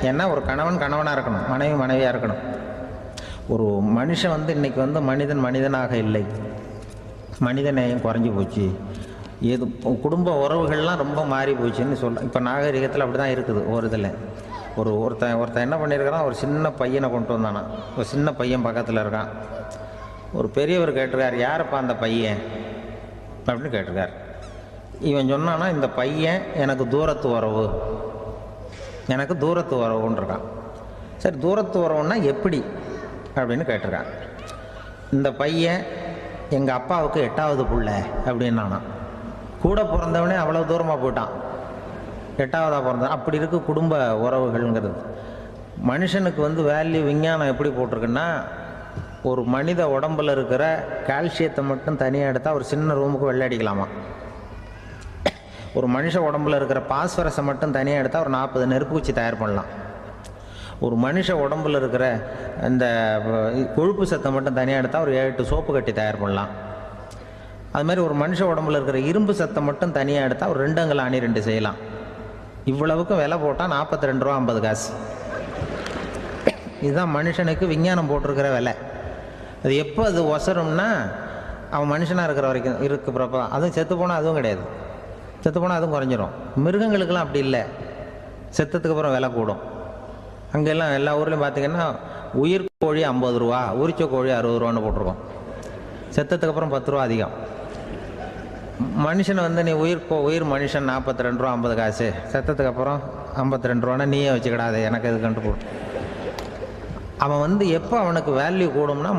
ஏன்னா ஒரு கணவன் கணவனாக இருக்கணும், மனைவி மனைவியாக இருக்கணும். ஒரு மனுஷன் வந்து இன்றைக்கி வந்து மனிதனாக இல்லை, மனித நேயம் குறைஞ்சி போச்சு, ஏது குடும்ப உறவுகள்லாம் ரொம்ப மாறி போச்சுன்னு சொல்ல. இப்போ நாகரிகத்தில் அப்படி தான் இருக்குது. ஒரு இதில் ஒருத்தன் என்ன பண்ணியிருக்கிறான், ஒரு சின்ன பையனை கொண்டு வந்தானா, ஒரு சின்ன பையன் பக்கத்தில் இருக்கான். ஒரு பெரியவர் கேட்டிருக்கார், யாரப்பா அந்த பையன் அப்படின்னு கேட்டிருக்கார். இவன் சொன்னான்னா, இந்த பையன் எனக்கு தூரத்து உறவுன்னு இருக்கான். சரி, தூரத்து உறவுன்னா எப்படி அப்படின்னு கேட்டிருக்கான். இந்த பையன் எங்கள் அப்பாவுக்கு 8வது புள்ள அப்படின்னானா. கூட பிறந்தவனே அவ்வளோ தூரமாக போயிட்டான், 8வதாக பிறந்தான். அப்படி இருக்குது குடும்ப உறவுகள்ங்கிறது. மனுஷனுக்கு வந்து வேல்யூ விஞ்ஞானம் எப்படி போட்டிருக்குன்னா, ஒரு மனித உடம்பில் இருக்கிற கால்சியத்தை மட்டும் தனியாக எடுத்தால் ஒரு சின்ன ரூமுக்கு வெள்ளை அடிக்கலாமா. ஒரு மனுஷ உடம்பில் இருக்கிற பாஸ்பரஸை மட்டும் தனியாக எடுத்தால் ஒரு 40 நெருப்பூச்சி தயார் பண்ணலாம். ஒரு மனுஷ உடம்பில் இருக்கிற இந்த கொழுப்பு சத்தை மட்டும் தனியாக எடுத்தால் ஒரு 7 சோப்பு கட்டி தயார் பண்ணலாம். அதுமாதிரி ஒரு மனுஷ உடம்புல இருக்கிற இரும்பு சத்தை மட்டும் தனியாக எடுத்தால் ஒரு 2 அங்குல அணி 2 செய்யலாம். இவ்வளவுக்கும் விலை போட்டால் 42 ரூபா 50 காசு. இதுதான் மனுஷனுக்கு விஞ்ஞானம் போட்டிருக்கிற விலை. அது எப்போ அது ஒசரும்னா, அவன் மனுஷனாக இருக்கிற வரைக்கும் இருக்கிறப்ப. அதுவும் செத்து போனால் அதுவும் கிடையாது, செத்து போனால் அதுவும் குறைஞ்சிரும். மிருகங்களுக்கெல்லாம் அப்படி இல்லை, செத்ததுக்கு அப்புறம் விலை கூடும். அங்கெல்லாம் எல்லா ஊர்லேயும் பார்த்திங்கன்னா உயிர் கோழி 50 ரூபா, உரிச்ச கோழி 60 ரூபான்னு போட்டிருக்கோம். செத்ததுக்கு அப்புறம் 10 ரூபா அதிகம். மனுஷனை வந்து நீ உயிர் மனுஷன் 42 ரூபா 50 காசு, செத்ததுக்கு அப்புறம் 52 ரூபான்னா நீயே வச்சுக்கிடாது, எனக்கு இது கண்டு போடும். அவன் வந்து எப்போ அவனுக்கு வேல்யூ கூடும்னா,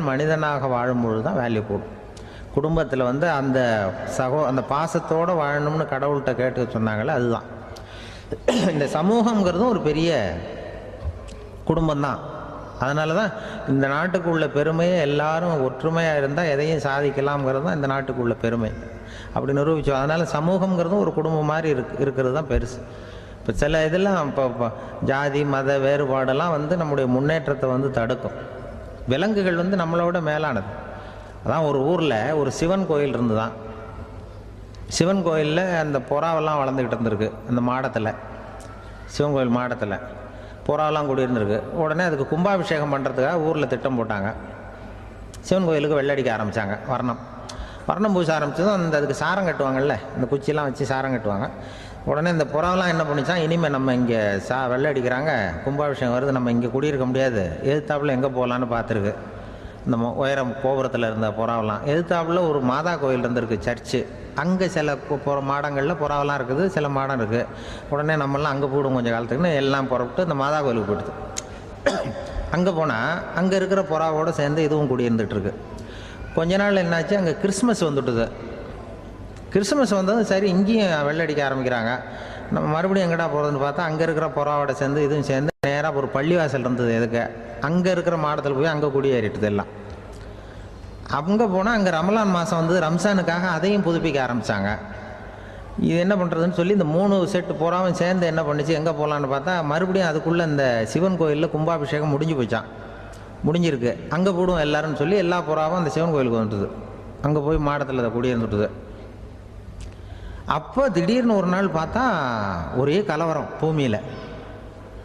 மனிதனாக வாழும்பொழுது தான் வேல்யூ கூடும். குடும்பத்தில் வந்து அந்த பாசத்தோடு வாழணும்னு கடவுள்கிட்ட கேட்டு சொன்னாங்களே, அதுதான். இந்த சமூகங்கிறதும் ஒரு பெரிய குடும்பம்தான். அதனால தான் இந்த நாட்டுக்கு உள்ள பெருமையை எல்லாரும் ஒற்றுமையாக இருந்தால் எதையும் சாதிக்கலாம்ங்கிறது தான் இந்த நாட்டுக்கு உள்ள பெருமை. அப்படி நிரூபித்தோம். அதனால் சமூகங்கிறதும் ஒரு குடும்பம் மாதிரி இருக்கிறது தான் பெருசு. இப்போ சில இதெல்லாம் இப்போ ஜாதி மத வேறுபாடெல்லாம் வந்து நம்முடைய முன்னேற்றத்தை வந்து தடுக்கும். விலங்குகள் வந்து நம்மளோட மேலானது. அதான் ஒரு ஊரில் ஒரு சிவன் கோயில் இருந்து தான். சிவன் கோயிலில் அந்த புறாவெல்லாம் வளர்ந்துக்கிட்டு இருந்திருக்கு. அந்த மாடத்தில், சிவன் கோயில் மாடத்தில் புறாவெல்லாம் கூடியிருந்துருக்கு. உடனே அதுக்கு கும்பாபிஷேகம் பண்ணுறதுக்காக ஊரில் திட்டம் போட்டாங்க. சிவன் கோயிலுக்கு வெள்ளடிக்க ஆரம்பித்தாங்க. வர்ணம் பூச ஆரம்பித்ததும் அதுக்கு சாரம் கட்டுவாங்கல்ல, இந்த குச்சியெல்லாம் வச்சு சாரம் கட்டுவாங்க. உடனே இந்த புறாவெல்லாம் என்ன பண்ணிச்சான், இனிமேல் நம்ம இங்கே வெள்ளை அடிக்கிறாங்க, கும்பாபிஷேகம் வருது, நம்ம இங்கே குடியிருக்க முடியாது, எதிர்த்தாப்புல எங்கே போகலான்னு பார்த்துருக்கு. இந்த உயரம் கோபுரத்தில் இருந்த புறாவெல்லாம் எதிர்த்தாப்புல ஒரு மாதா கோயில் இருந்திருக்கு, சர்ச்சு. அங்கே சில மாடங்களில் புறாவெல்லாம் இருக்குது, சில மாடம் இருக்குது. உடனே நம்மளாம் அங்கே போடும் கொஞ்சம் காலத்துக்குன்னு எல்லாம் புறப்பட்டு இந்த மாதா கோயிலுக்கு போயிடுது. அங்கே போனால் அங்கே இருக்கிற புறாவோடு சேர்ந்து இதுவும் குடியிருந்துகிட்ருக்கு. கொஞ்ச நாள் என்னாச்சு, அங்கே கிறிஸ்மஸ் வந்துட்டுது. கிறிஸ்மஸ் வந்ததும் சரி இங்கேயும் வெள்ளடிக்க ஆரம்பிக்கிறாங்க. நம்ம மறுபடியும் எங்கடா போகிறதுன்னு பார்த்தா அங்கே இருக்கிற புறாவோட சேர்ந்து இதுவும் சேர்ந்து நேராக ஒரு பள்ளிவாசல் இருந்தது. எதுக்கு அங்கே இருக்கிற மாடத்தில் போய் அங்கே குடியேறிட்டுது எல்லாம். அங்கே போனால் அங்கே ரமலான் மாதம் வந்து ரம்ஜானுக்காக அதையும் புதுப்பிக்க ஆரம்பித்தாங்க. இது என்ன பண்ணுறதுன்னு சொல்லி இந்த 3 செட்டு புறாவும் சேர்ந்து என்ன பண்ணிச்சு, எங்கே போகலான்னு பார்த்தா மறுபடியும் அதுக்குள்ளே இந்த சிவன் கோயிலில் கும்பாபிஷேகம் முடிஞ்சிருக்கு. அங்கே போடுவோம் எல்லாருன்னு சொல்லி எல்லா புறாவும் அந்த சிவன் கோயிலுக்கு வந்துட்டுது. அங்கே போய் மாடத்தில் அதை குடியிருந்துட்டுது. அப்போ திடீர்னு ஒரு நாள் பார்த்தா ஒரே கலவரம்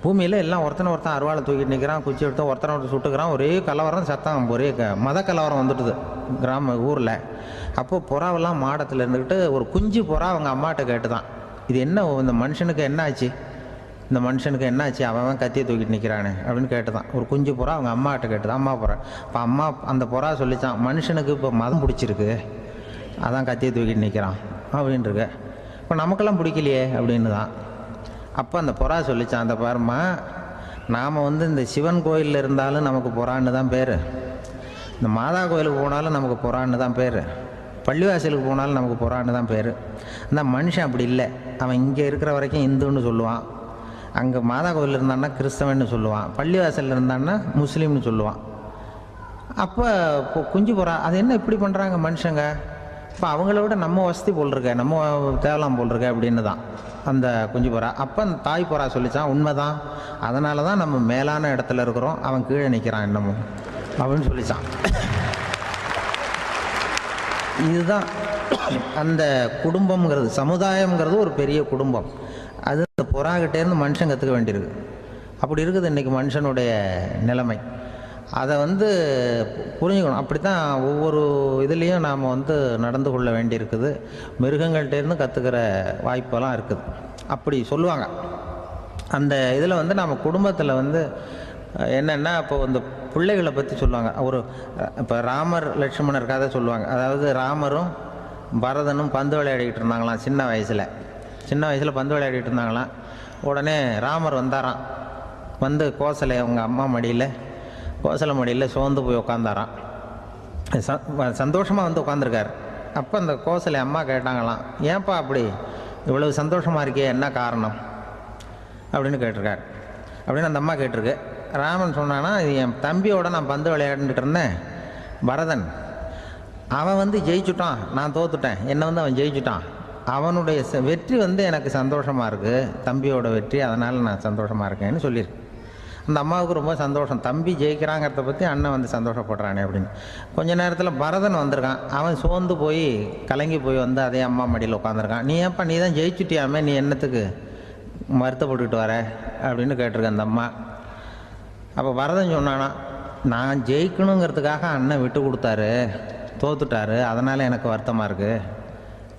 பூமியில் எல்லாம் ஒருத்தன் அருவாளை தூக்கிட்டு நிற்கிறான், குச்சி எடுத்து ஒருத்தனை சுட்டுக்கிறான். ஒரே கலவரம், சத்தம், ஒரே மத கலவரம் வந்துட்டுது ஊரில். அப்போ புறாவெல்லாம் மாடத்தில் இருந்துக்கிட்டு ஒரு குஞ்சு புறா அவங்க அம்மாட்ட கேட்டுதான், இது என்ன, இந்த மனுஷனுக்கு என்னாச்சு, அவன் கத்தியை தூக்கிட்டு நிற்கிறானே அப்படின்னு கேட்டுதான். ஒரு குஞ்சு புறா அவங்க அம்மாட்ட கேட்டுதான், அம்மா புறா. இப்போ அம்மா அந்த புறா சொல்லித்தான், மனுஷனுக்கு இப்போ மதம் பிடிச்சிருக்கு, அதான் கத்தியை தூக்கிட்டு நிற்கிறான் அப்படின்ருக்கு. இப்போ நமக்கெல்லாம் பிடிக்கலையே அப்படின்னு தான். அப்போ அந்த புறா சொல்லித்தான், அந்த பாருமா, நாம் வந்து இந்த சிவன் கோயிலில் இருந்தாலும் நமக்கு புறான்னு தான் பேர், இந்த மாதா கோயிலுக்கு போனாலும் நமக்கு புறான்னு தான் பேர், பள்ளிவாசலுக்கு போனாலும் நமக்கு புறான்னு தான் பேர். அந்த மனுஷன் அப்படி இல்லை. அவன் இங்கே இருக்கிற வரைக்கும் இந்துன்னு சொல்லுவான், அங்கே மாதா கோயில் இருந்தான்னா கிறிஸ்தவன்னு சொல்லுவான், பள்ளிவாசலில் இருந்தான்னா முஸ்லீம்னு சொல்லுவான். அப்போ குஞ்சு புறா அது என்ன இப்படி பண்ணுறாங்க மனுஷங்க, இப்போ அவங்கள விட நம்ம வசதி போல் இருக்க, நம்ம தேவலாம் போல் இருக்க அப்படின்னு தான் அந்த குஞ்சு புறா. அப்போ அந்த தாய் புறா சொல்லித்தான், உண்மைதான், அதனால தான் நம்ம மேலான இடத்துல இருக்கிறோம், அவன் கீழே நிற்கிறான் இன்னமும் அப்படின்னு சொல்லித்தான். இதுதான் அந்த குடும்பம்ங்கிறது, சமுதாயம்ங்கிறது ஒரு பெரிய குடும்பம். அது இந்த புறாகிட்டேருந்து மனுஷன் கற்றுக்க வேண்டியிருக்கு. அப்படி இருக்குது இன்றைக்கி மனுஷனுடைய நிலைமை. அதை வந்து புரிஞ்சுக்கணும். அப்படி தான் ஒவ்வொரு இதுலேயும் நாம் வந்து நடந்து கொள்ள வேண்டியிருக்குது. மிருகங்கள்டேருந்து கற்றுக்கிற வாய்ப்பெல்லாம் இருக்குது. அப்படி சொல்லுவாங்க. அந்த இதில் வந்து நம்ம குடும்பத்தில் வந்து என்னென்னா, இப்போ இந்த பிள்ளைகளை பற்றி சொல்லுவாங்க. இப்போ ராமர் லட்சுமணர் கதை சொல்லுவாங்க. அதாவது ராமரும் பரதனும் பந்து விளையாடிக்கிட்டு இருந்தாங்களாம். சின்ன வயசில் பந்து விளையாடிட்டு இருந்தாங்களாம். உடனே ராமர் வந்தாராம். வந்து கோசலை அவங்க அம்மா கோசலை மடியில் சோர்ந்து போய் உட்காந்தாராம். சந்தோஷமாக வந்து உட்காந்துருக்கார். அப்போ அந்த கோசலை அம்மா கேட்டாங்களாம், ஏன்ப்பா அப்படி இவ்வளவு சந்தோஷமாக இருக்கே, என்ன காரணம் அப்படின்னு கேட்டிருக்கார். அப்படின்னு அந்த அம்மா கேட்டிருக்கு. ராமன் சொன்னான்னா, இது என் தம்பியோட நான் பந்து விளையாண்டுட்டு இருந்தேன், பரதன், அவன் வந்து ஜெயிச்சுட்டான், நான் தோத்துட்டேன், என்னை வந்து அவன் ஜெயிச்சுட்டான், அவனுடைய வெற்றி வந்து எனக்கு சந்தோஷமாக இருக்குது, தம்பியோட வெற்றி, அதனால் நான் சந்தோஷமாக இருக்கேன்னு சொல்லியிருக்கு. அந்த அம்மாவுக்கு ரொம்ப சந்தோஷம், தம்பி ஜெயிக்கிறாங்கிறத பற்றி அண்ணன் வந்து சந்தோஷப்படுறானே அப்படின்னு. கொஞ்ச நேரத்தில் பரதன் வந்திருக்கான். அவன் சோர்ந்து போய் கலங்கி போய் வந்து அதே அம்மா மடியில் உட்காந்துருக்கான். நீ ஏன்ப்பா, நீ தான் ஜெயிச்சுட்டியாமே, நீ என்னத்துக்கு வருத்தப்பட்டுக்கிட்டு வர அப்படின்னு கேட்டிருக்கேன் அந்த அம்மா. அப்போ பரதன் சொன்னானா, நான் ஜெயிக்கணுங்கிறதுக்காக அண்ணன் விட்டு கொடுத்தாரு, தோத்துட்டாரு, அதனால் எனக்கு வருத்தமாக இருக்குது,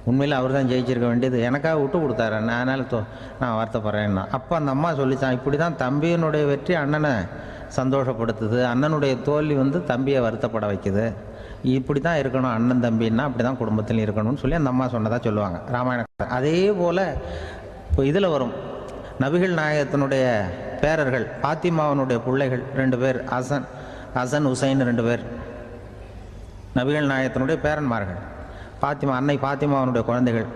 உண்மையில் அவர் தான் ஜெயிச்சிருக்க வேண்டியது, எனக்காக விட்டு கொடுத்தாரு அண்ணன், அதனால் நான் வருத்தப்படுறேன்னா. அப்போ அந்த அம்மா சொல்லித்தான், இப்படி தான் தம்பியினுடைய வெற்றி அண்ணனை சந்தோஷப்படுத்துது, அண்ணனுடைய தோல்வி வந்து தம்பியை வருத்தப்பட வைக்குது, இப்படி தான் இருக்கணும் அண்ணன் தம்பின்னா, அப்படி தான் குடும்பத்தில் இருக்கணும்னு சொல்லி அந்த அம்மா சொன்னதாக சொல்லுவாங்க ராமாயண. அதே போல் இப்போ இதில் வரும், நபிகள் நாயகத்தினுடைய பேரர்கள், பாத்திமாவனுடைய பிள்ளைகள் 2 பேர், ஹசன் ஹுசைன் 2 பேர் நபிகள் நாயகத்தினுடைய பேரன்மார்கள். அன்னை பாத்திமாவனுடைய குழந்தைகள்.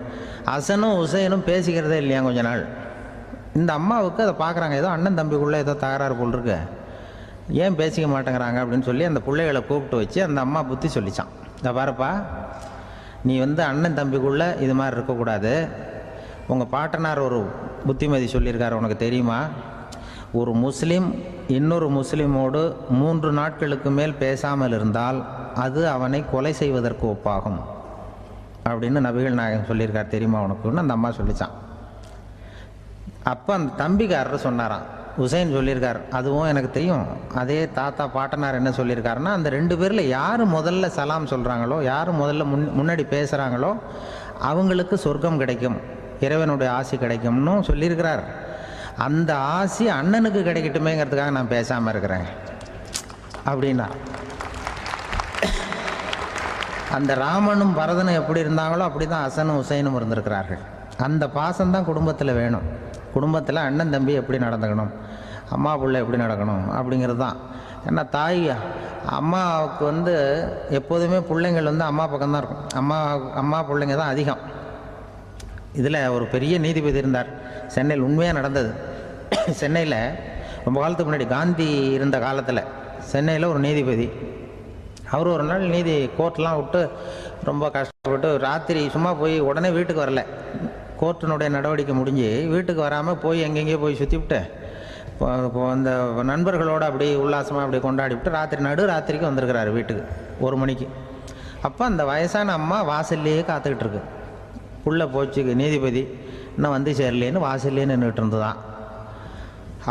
ஹசனும் ஹுசைனும் பேசிக்கிறதே இல்லையா கொஞ்ச நாள். இந்த அம்மாவுக்கு அதை பார்க்குறாங்க, ஏதோ அண்ணன் தம்பிக்குள்ளே ஏதோ தகராறு போல் இருக்கு, ஏன் பேசிக்க மாட்டேங்கிறாங்க அப்படின்னு சொல்லி அந்த பிள்ளைகளை கூப்பிட்டு வச்சு அந்த அம்மா புத்தி சொல்லிச்சான். இந்த பாருப்பா, நீ வந்து அண்ணன் தம்பிக்குள்ளே இது மாதிரி இருக்கக்கூடாது, உங்கள் பாட்டனார் ஒரு புத்திமதி சொல்லியிருக்காரு, உனக்கு தெரியுமா? ஒரு முஸ்லீம் இன்னொரு முஸ்லீமோடு 3 நாட்களுக்கு மேல் பேசாமல் இருந்தால் அது அவனை கொலை செய்வதற்கு ஒப்பாகும் அப்படின்னு நபிகள் நாயகம் சொல்லியிருக்கார், தெரியுமா உனக்குன்னு அந்த அம்மா சொல்லிச்சான். அப்போ அந்த தம்பிக்காரர் சொன்னாராம், உசைன் சொல்லியிருக்கார், அதுவும் எனக்கு தெரியும். அதே தாத்தா பாட்டனார் என்ன சொல்லியிருக்காருன்னா, அந்த 2 பேரில் யார் முதல்ல சலாம் சொல்கிறாங்களோ, யார் முதல்ல முன்னாடி பேசுகிறாங்களோ அவங்களுக்கு சொர்க்கம் கிடைக்கும், இறைவனுடைய ஆசி கிடைக்கும்னு சொல்லியிருக்கிறார். அந்த ஆசி அண்ணனுக்கு கிடைக்கட்டுமேங்கிறதுக்காக நான் பேசாமல் இருக்கிறேன் அப்படின்னா. அந்த ராமனும் பரதனும் எப்படி இருந்தாங்களோ அப்படி தான் ஹசனும் உசைனும் இருந்திருக்கிறார்கள். அந்த பாசம்தான் குடும்பத்தில் வேணும். குடும்பத்தில் அண்ணன் தம்பி எப்படி நடந்துக்கணும், அம்மா பிள்ளை எப்படி நடக்கணும் அப்படிங்கிறது தான். ஏன்னா தாய் அம்மாவுக்கு எப்போதுமே பிள்ளைங்கள் அம்மா பக்கம்தான் இருக்கும். அம்மா பிள்ளைங்க தான் அதிகம். இதில் ஒரு பெரிய நீதிபதி இருந்தார் சென்னையில், உண்மையாக நடந்தது. சென்னையில் ரொம்ப காலத்துக்கு முன்னாடி காந்தி இருந்த காலத்தில் சென்னையில் ஒரு நீதிபதி, அவர் ஒரு நாள் நீதி கோர்ட்லாம் விட்டு ரொம்ப கஷ்டப்பட்டு ராத்திரி சும்மா போய் உடனே வீட்டுக்கு வரல. கோர்ட்டினுடைய நடவடிக்கை முடிஞ்சு வீட்டுக்கு வராமல் போய் எங்கெங்கேயோ போய் சுற்றி விட்டு அந்த நண்பர்களோடு அப்படி உல்லாசமாக அப்படி கொண்டாடி விட்டு ராத்திரிக்கு வந்திருக்கிறாரு வீட்டுக்கு 1 மணிக்கு. அப்போ அந்த வயசான அம்மா வாசல்லையே காத்துக்கிட்டு இருக்கு. புள்ள போச்சு நீதிபதி இன்னும் வந்து சேரலேன்னு வாசல்லே நின்றுட்டு இருந்துதான்.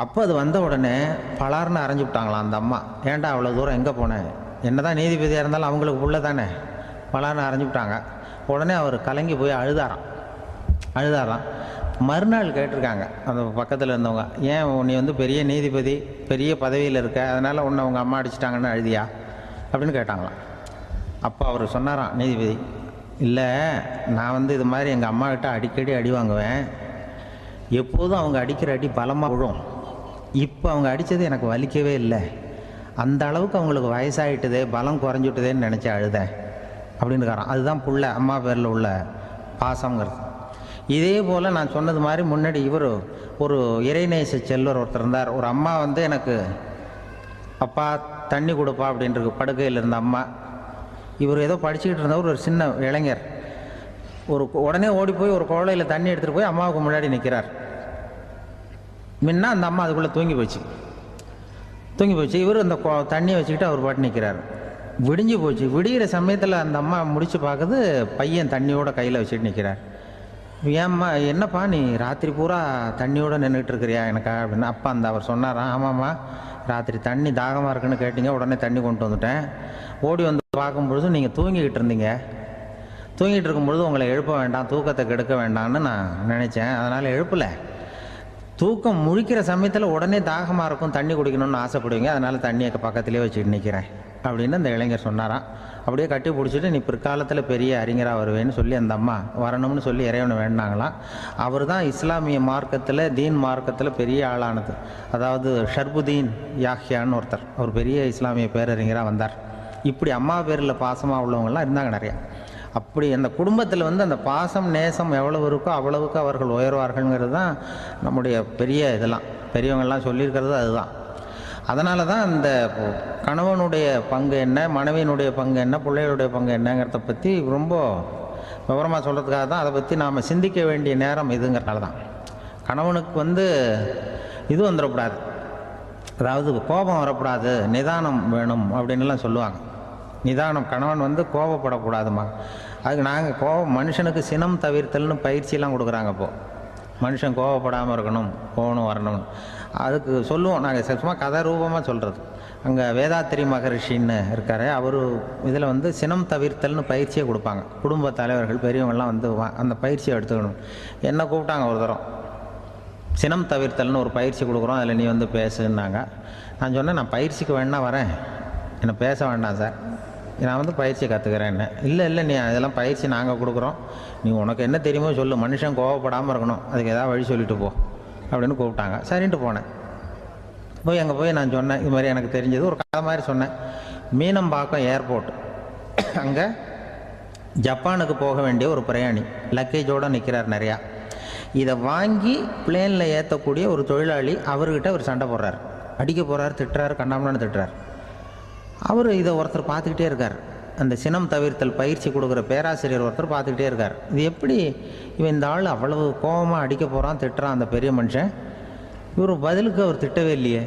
அப்போ அது வந்த உடனே பலார்னு அரைஞ்சி விட்டாங்களாம் அந்த அம்மா. ஏன்டா அவ்வளோ தூரம் எங்கே போனேன், என்ன தான் நீதிபதியாக இருந்தாலும் அவங்களுக்கு புள்ள தானே, பலார்னு அரைஞ்சி விட்டாங்க. உடனே அவர் கலங்கி போய் அழுதாராம். மறுநாள் கேட்டிருக்காங்க அந்த பக்கத்தில் இருந்தவங்க, ஏன் நீ பெரிய நீதிபதி, பெரிய பதவியில் இருக்க, அதனால் உன்னை உங்கள் அம்மா அடிச்சிட்டாங்கன்னு அழுதியா அப்படின்னு கேட்டாங்களாம். அப்போ அவர் சொன்னாராம் நீதிபதி, இல்லை நான் இது மாதிரி எங்கள் அம்மாக்கிட்ட அடிக்கடி அடி வாங்குவேன், எப்போதும் அவங்க அடிக்கிற அடி பலமாக விழும், இப்போ அவங்க அடித்தது எனக்கு வலிக்கவே இல்லை, அந்த அளவுக்கு அவங்களுக்கு வயசாகிட்டுதே, பலம் குறைஞ்சிட்டுதேன்னு நினச்சி அழுதேன் அப்படின்னு இருக்காராம். அதுதான் புள்ள அம்மா பேரில் உள்ள பாசங்கிறது. இதே போல் நான் சொன்னது மாதிரி முன்னாடி ஒரு இறைநேச செல்வர் ஒருத்தர் இருந்தார். ஒரு அம்மா எனக்கு அப்பா தண்ணி கொடுப்பா அப்படின்ட்டு படுக்கையில் இருந்த அம்மா. இவர் ஏதோ படிச்சுக்கிட்டு இருந்தவர், ஒரு சின்ன இளைஞர் உடனே ஓடி போய் ஒரு குவளையில் தண்ணி எடுத்துகிட்டு போய் அம்மாவுக்கு முன்னாடி நிற்கிறார். முன்ன அந்த அம்மா அதுக்குள்ளே தூங்கி போச்சு. இவர் அந்த தண்ணியை வச்சுக்கிட்டு அவர் பாட்டு நிற்கிறார். விடிஞ்சு போச்சு. விடிகிற சமயத்தில் அந்த அம்மா முடிச்சு பார்க்குது, பையன் தண்ணியோட கையில் வச்சுட்டு நிற்கிறார். ஏம்மா என்னப்பா நீ ராத்திரி பூரா தண்ணியோடு நின்றுட்டு இருக்கிறியா எனக்கா அப்படின்னு. அப்பா அவர் சொன்னாராம், ஆமாம்மா ராத்திரி தண்ணி தாகமாக இருக்குன்னு கேட்டீங்க, உடனே தண்ணி கொண்டு வந்துட்டேன். ஓடி வந்து பார்க்கும்பொழுது நீங்கள் தூங்கிக்கிட்டு இருந்தீங்க. தூங்கிட்டு இருக்கும்பொழுது உங்களை எழுப்ப வேண்டாம், தூக்கத்தை கெடுக்க வேண்டாம்னு நான் நினச்சேன், அதனால் எழுப்பலை. தூக்கம் முழிக்கிற சமயத்தில் உடனே தாகமாக இருக்கும், தண்ணி குடிக்கணும்னு ஆசைப்படுவீங்க, அதனால் தண்ணியை பக்கத்துலேயே வச்சுட்டு நிற்கிறேன் அப்படின்னு அந்த இளைஞர் சொன்னாராம். அப்படியே கட்டி பிடிச்சிட்டு நீ பிற்காலத்தில் பெரிய அறிஞராக வருவேன்னு சொல்லி அந்த அம்மா வரணும்னு சொல்லி இறைவனை வேண்டாங்களாம். அவர் தான் இஸ்லாமிய மார்க்கத்தில், தீன் மார்க்கத்தில் பெரிய ஆளானது. அதாவது ஷர்புதீன் யாஹ்யான்னு ஒருத்தர், அவர் பெரிய இஸ்லாமிய பேரறிஞராக வந்தார். இப்படி அம்மா பேரில் பாசமாக உள்ளவங்கள்லாம் இருந்தாங்க நிறையா. அப்படி அந்த குடும்பத்தில் அந்த பாசம் நேசம் எவ்வளவு இருக்கோ அவ்வளவுக்கு அவர்கள் உயர்வார்கள்ங்கிறது தான் நம்முடைய பெரிய இதெல்லாம் பெரியவங்கள்லாம் சொல்லியிருக்கிறது அதுதான். அதனால தான் அந்த கணவனுடைய பங்கு என்ன, மனைவியினுடைய பங்கு என்ன, பிள்ளைகளுடைய பங்கு என்னங்கிறத பற்றி ரொம்ப விவரமாக சொல்கிறதுக்காக தான் அதை பற்றி நாம் சிந்திக்க வேண்டிய நேரம் இதுங்கிறனால தான். கணவனுக்கு இது வந்துடக்கூடாது, அதாவது கோபம் வரக்கூடாது, நிதானம் வேணும் அப்படின்லாம் சொல்லுவாங்க. நிதானம், கணவன் கோபப்படக்கூடாதுமா. அதுக்கு நாங்கள் மனுஷனுக்கு சினம் தவிர்த்தல்னு பயிற்சியெல்லாம் கொடுக்குறாங்க. இப்போது மனுஷன் கோபப்படாமல் இருக்கணும், போகணும் வரணும், அதுக்கு சொல்லுவோம் நாங்கள். சும்மா கதை ரூபமாக சொல்கிறது. அங்கே வேதாத்திரி மகரிஷின்னு இருக்கார், அவர் இதில் சினம் தவிர்த்தல்னு பயிற்சியை கொடுப்பாங்க. குடும்ப தலைவர்கள் பெரியவங்கள்லாம் அந்த பயிற்சியை எடுத்துக்கணும். என்ன கூப்பிட்டாங்க ஒரு தரம், சினம் தவிர்த்தல்னு ஒரு பயிற்சி கொடுக்குறோம், அதில் நீ பேசுன்னாங்க. நான் சொன்னேன், நான் பயிற்சிக்கு வேணா வரேன், என்னை பேச வேண்டாம் சார், நான் பயிற்சி கற்றுக்கிறேன். என்ன இல்லை நீ அதெல்லாம் பயிற்சி நாங்கள் கொடுக்குறோம், நீ உனக்கு என்ன தெரியுமோ சொல்லு, மனுஷன் கோவப்படாமல் இருக்கணும், அதுக்கு ஏதாவது வழி சொல்லிட்டு போ அப்படின்னு கூப்பிட்டாங்க. சரின்ட்டு போனேன். அங்கே போய் நான் சொன்னேன், இது மாதிரி எனக்கு தெரிஞ்சது ஒரு கதை மாதிரி சொன்னேன். மீனம்பாக்கம் ஏர்போர்ட், அங்கே ஜப்பானுக்கு போக வேண்டிய ஒரு பிரயாணி லக்கேஜோடு நிற்கிறார் நிறையா. இதை வாங்கி பிளேனில் ஏற்றக்கூடிய ஒரு தொழிலாளி அவர்கிட்ட ஒரு சண்டை போடுறார், அடிக்க போகிறார், திட்டுறாரு, கண்ணாமண்ணு திட்டுறார். அவர் இதை ஒருத்தர் பார்த்துக்கிட்டே இருக்கார். அந்த சினம் தவிர்த்தல் பயிற்சி கொடுக்குற பேராசிரியர் ஒருத்தர் பார்த்துக்கிட்டே இருக்கார். இது எப்படி இவன் இந்த ஆள் அவ்வளவு கோபமாக அடிக்க போகிறான், திட்டுறான் அந்த பெரிய மனுஷன், இவர் பதிலுக்கு அவர் திட்டவே இல்லையே.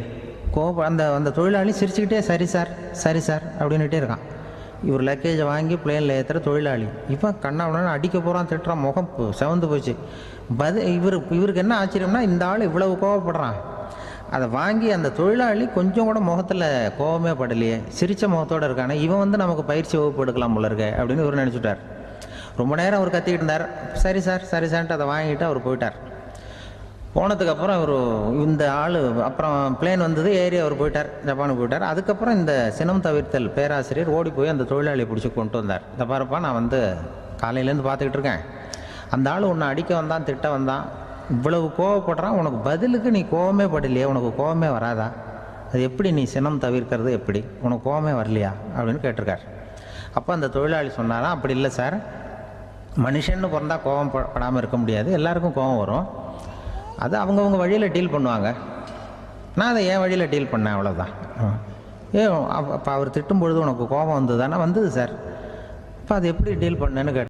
அந்த அந்த தொழிலாளி சிரிச்சுக்கிட்டே சரி சார் சரி சார் அப்படின்னுட்டே இருக்கான். இவர் லக்கேஜை வாங்கி பிளேனில் ஏற்றுற தொழிலாளி இவன் கண்ணாவுடனே அடிக்க போகிறான், திட்டுறான், முகம் செவந்து போச்சு. இவருக்கு என்ன ஆச்சரியம்னா இந்த ஆள் இவ்வளவு கோவப்படுறான், அதை வாங்கி அந்த தொழிலாளி கொஞ்சம் கூட முகத்தில் கோபமே படலையே, சிரித்த முகத்தோடு இருக்கானே, இவன் நமக்கு பயிற்சி வகுப்பு எடுக்கலாம் போல இருக்க அப்படின்னு இவர் நினச்சிட்டார். ரொம்ப நேரம் அவர் கத்திக்கிட்டு இருந்தார். சரி சார் சரி சார்ன்ட்டு அதை வாங்கிட்டு அவர் போயிட்டார். போனதுக்கப்புறம் இவர் இந்த ஆள் அப்புறம் பிளேன் வந்தது, ஏறி அவர் போயிட்டார், ஜப்பானுக்கு போயிட்டார். அதுக்கப்புறம் இந்த சினம் தவிர்த்தல் பேராசிரியர் ஓடி போய் அந்த தொழிலாளியை பிடிச்சி கொண்டு வந்தார். இதை பாருப்பா, நான் காலையிலேருந்து பார்த்துக்கிட்டு இருக்கேன், அந்த ஆள் உன்னை அடிக்க வந்தான், திட்ட வந்தான், இவ்வளவு கோவப்படுறான், உனக்கு பதிலுக்கு நீ கோவமே படலையே, உனக்கு கோவமே வராதா, அது எப்படி நீ சினம் தவிர்க்கிறது, எப்படி உனக்கு கோவமே வரலையா அப்படின்னு கேட்டிருக்கார். அப்போ அந்த தொழிலாளி சொன்னாராம், அப்படி இல்லை சார், மனுஷன்னு பிறந்தா கோவம் படாமல் இருக்க முடியாது, எல்லாருக்கும் கோவம் வரும், அது அவங்கவுங்க வழியில் டீல் பண்ணுவாங்க, நான் அதை என் வழியில் டீல் பண்ணேன், அவ்வளோதான். அப்போ அவர் திட்டும் பொழுது உனக்கு கோபம் வந்தது தானே? வந்தது சார். அப்போ அது எப்படி டீல் பண்ணேன்னு கேட்டேன்.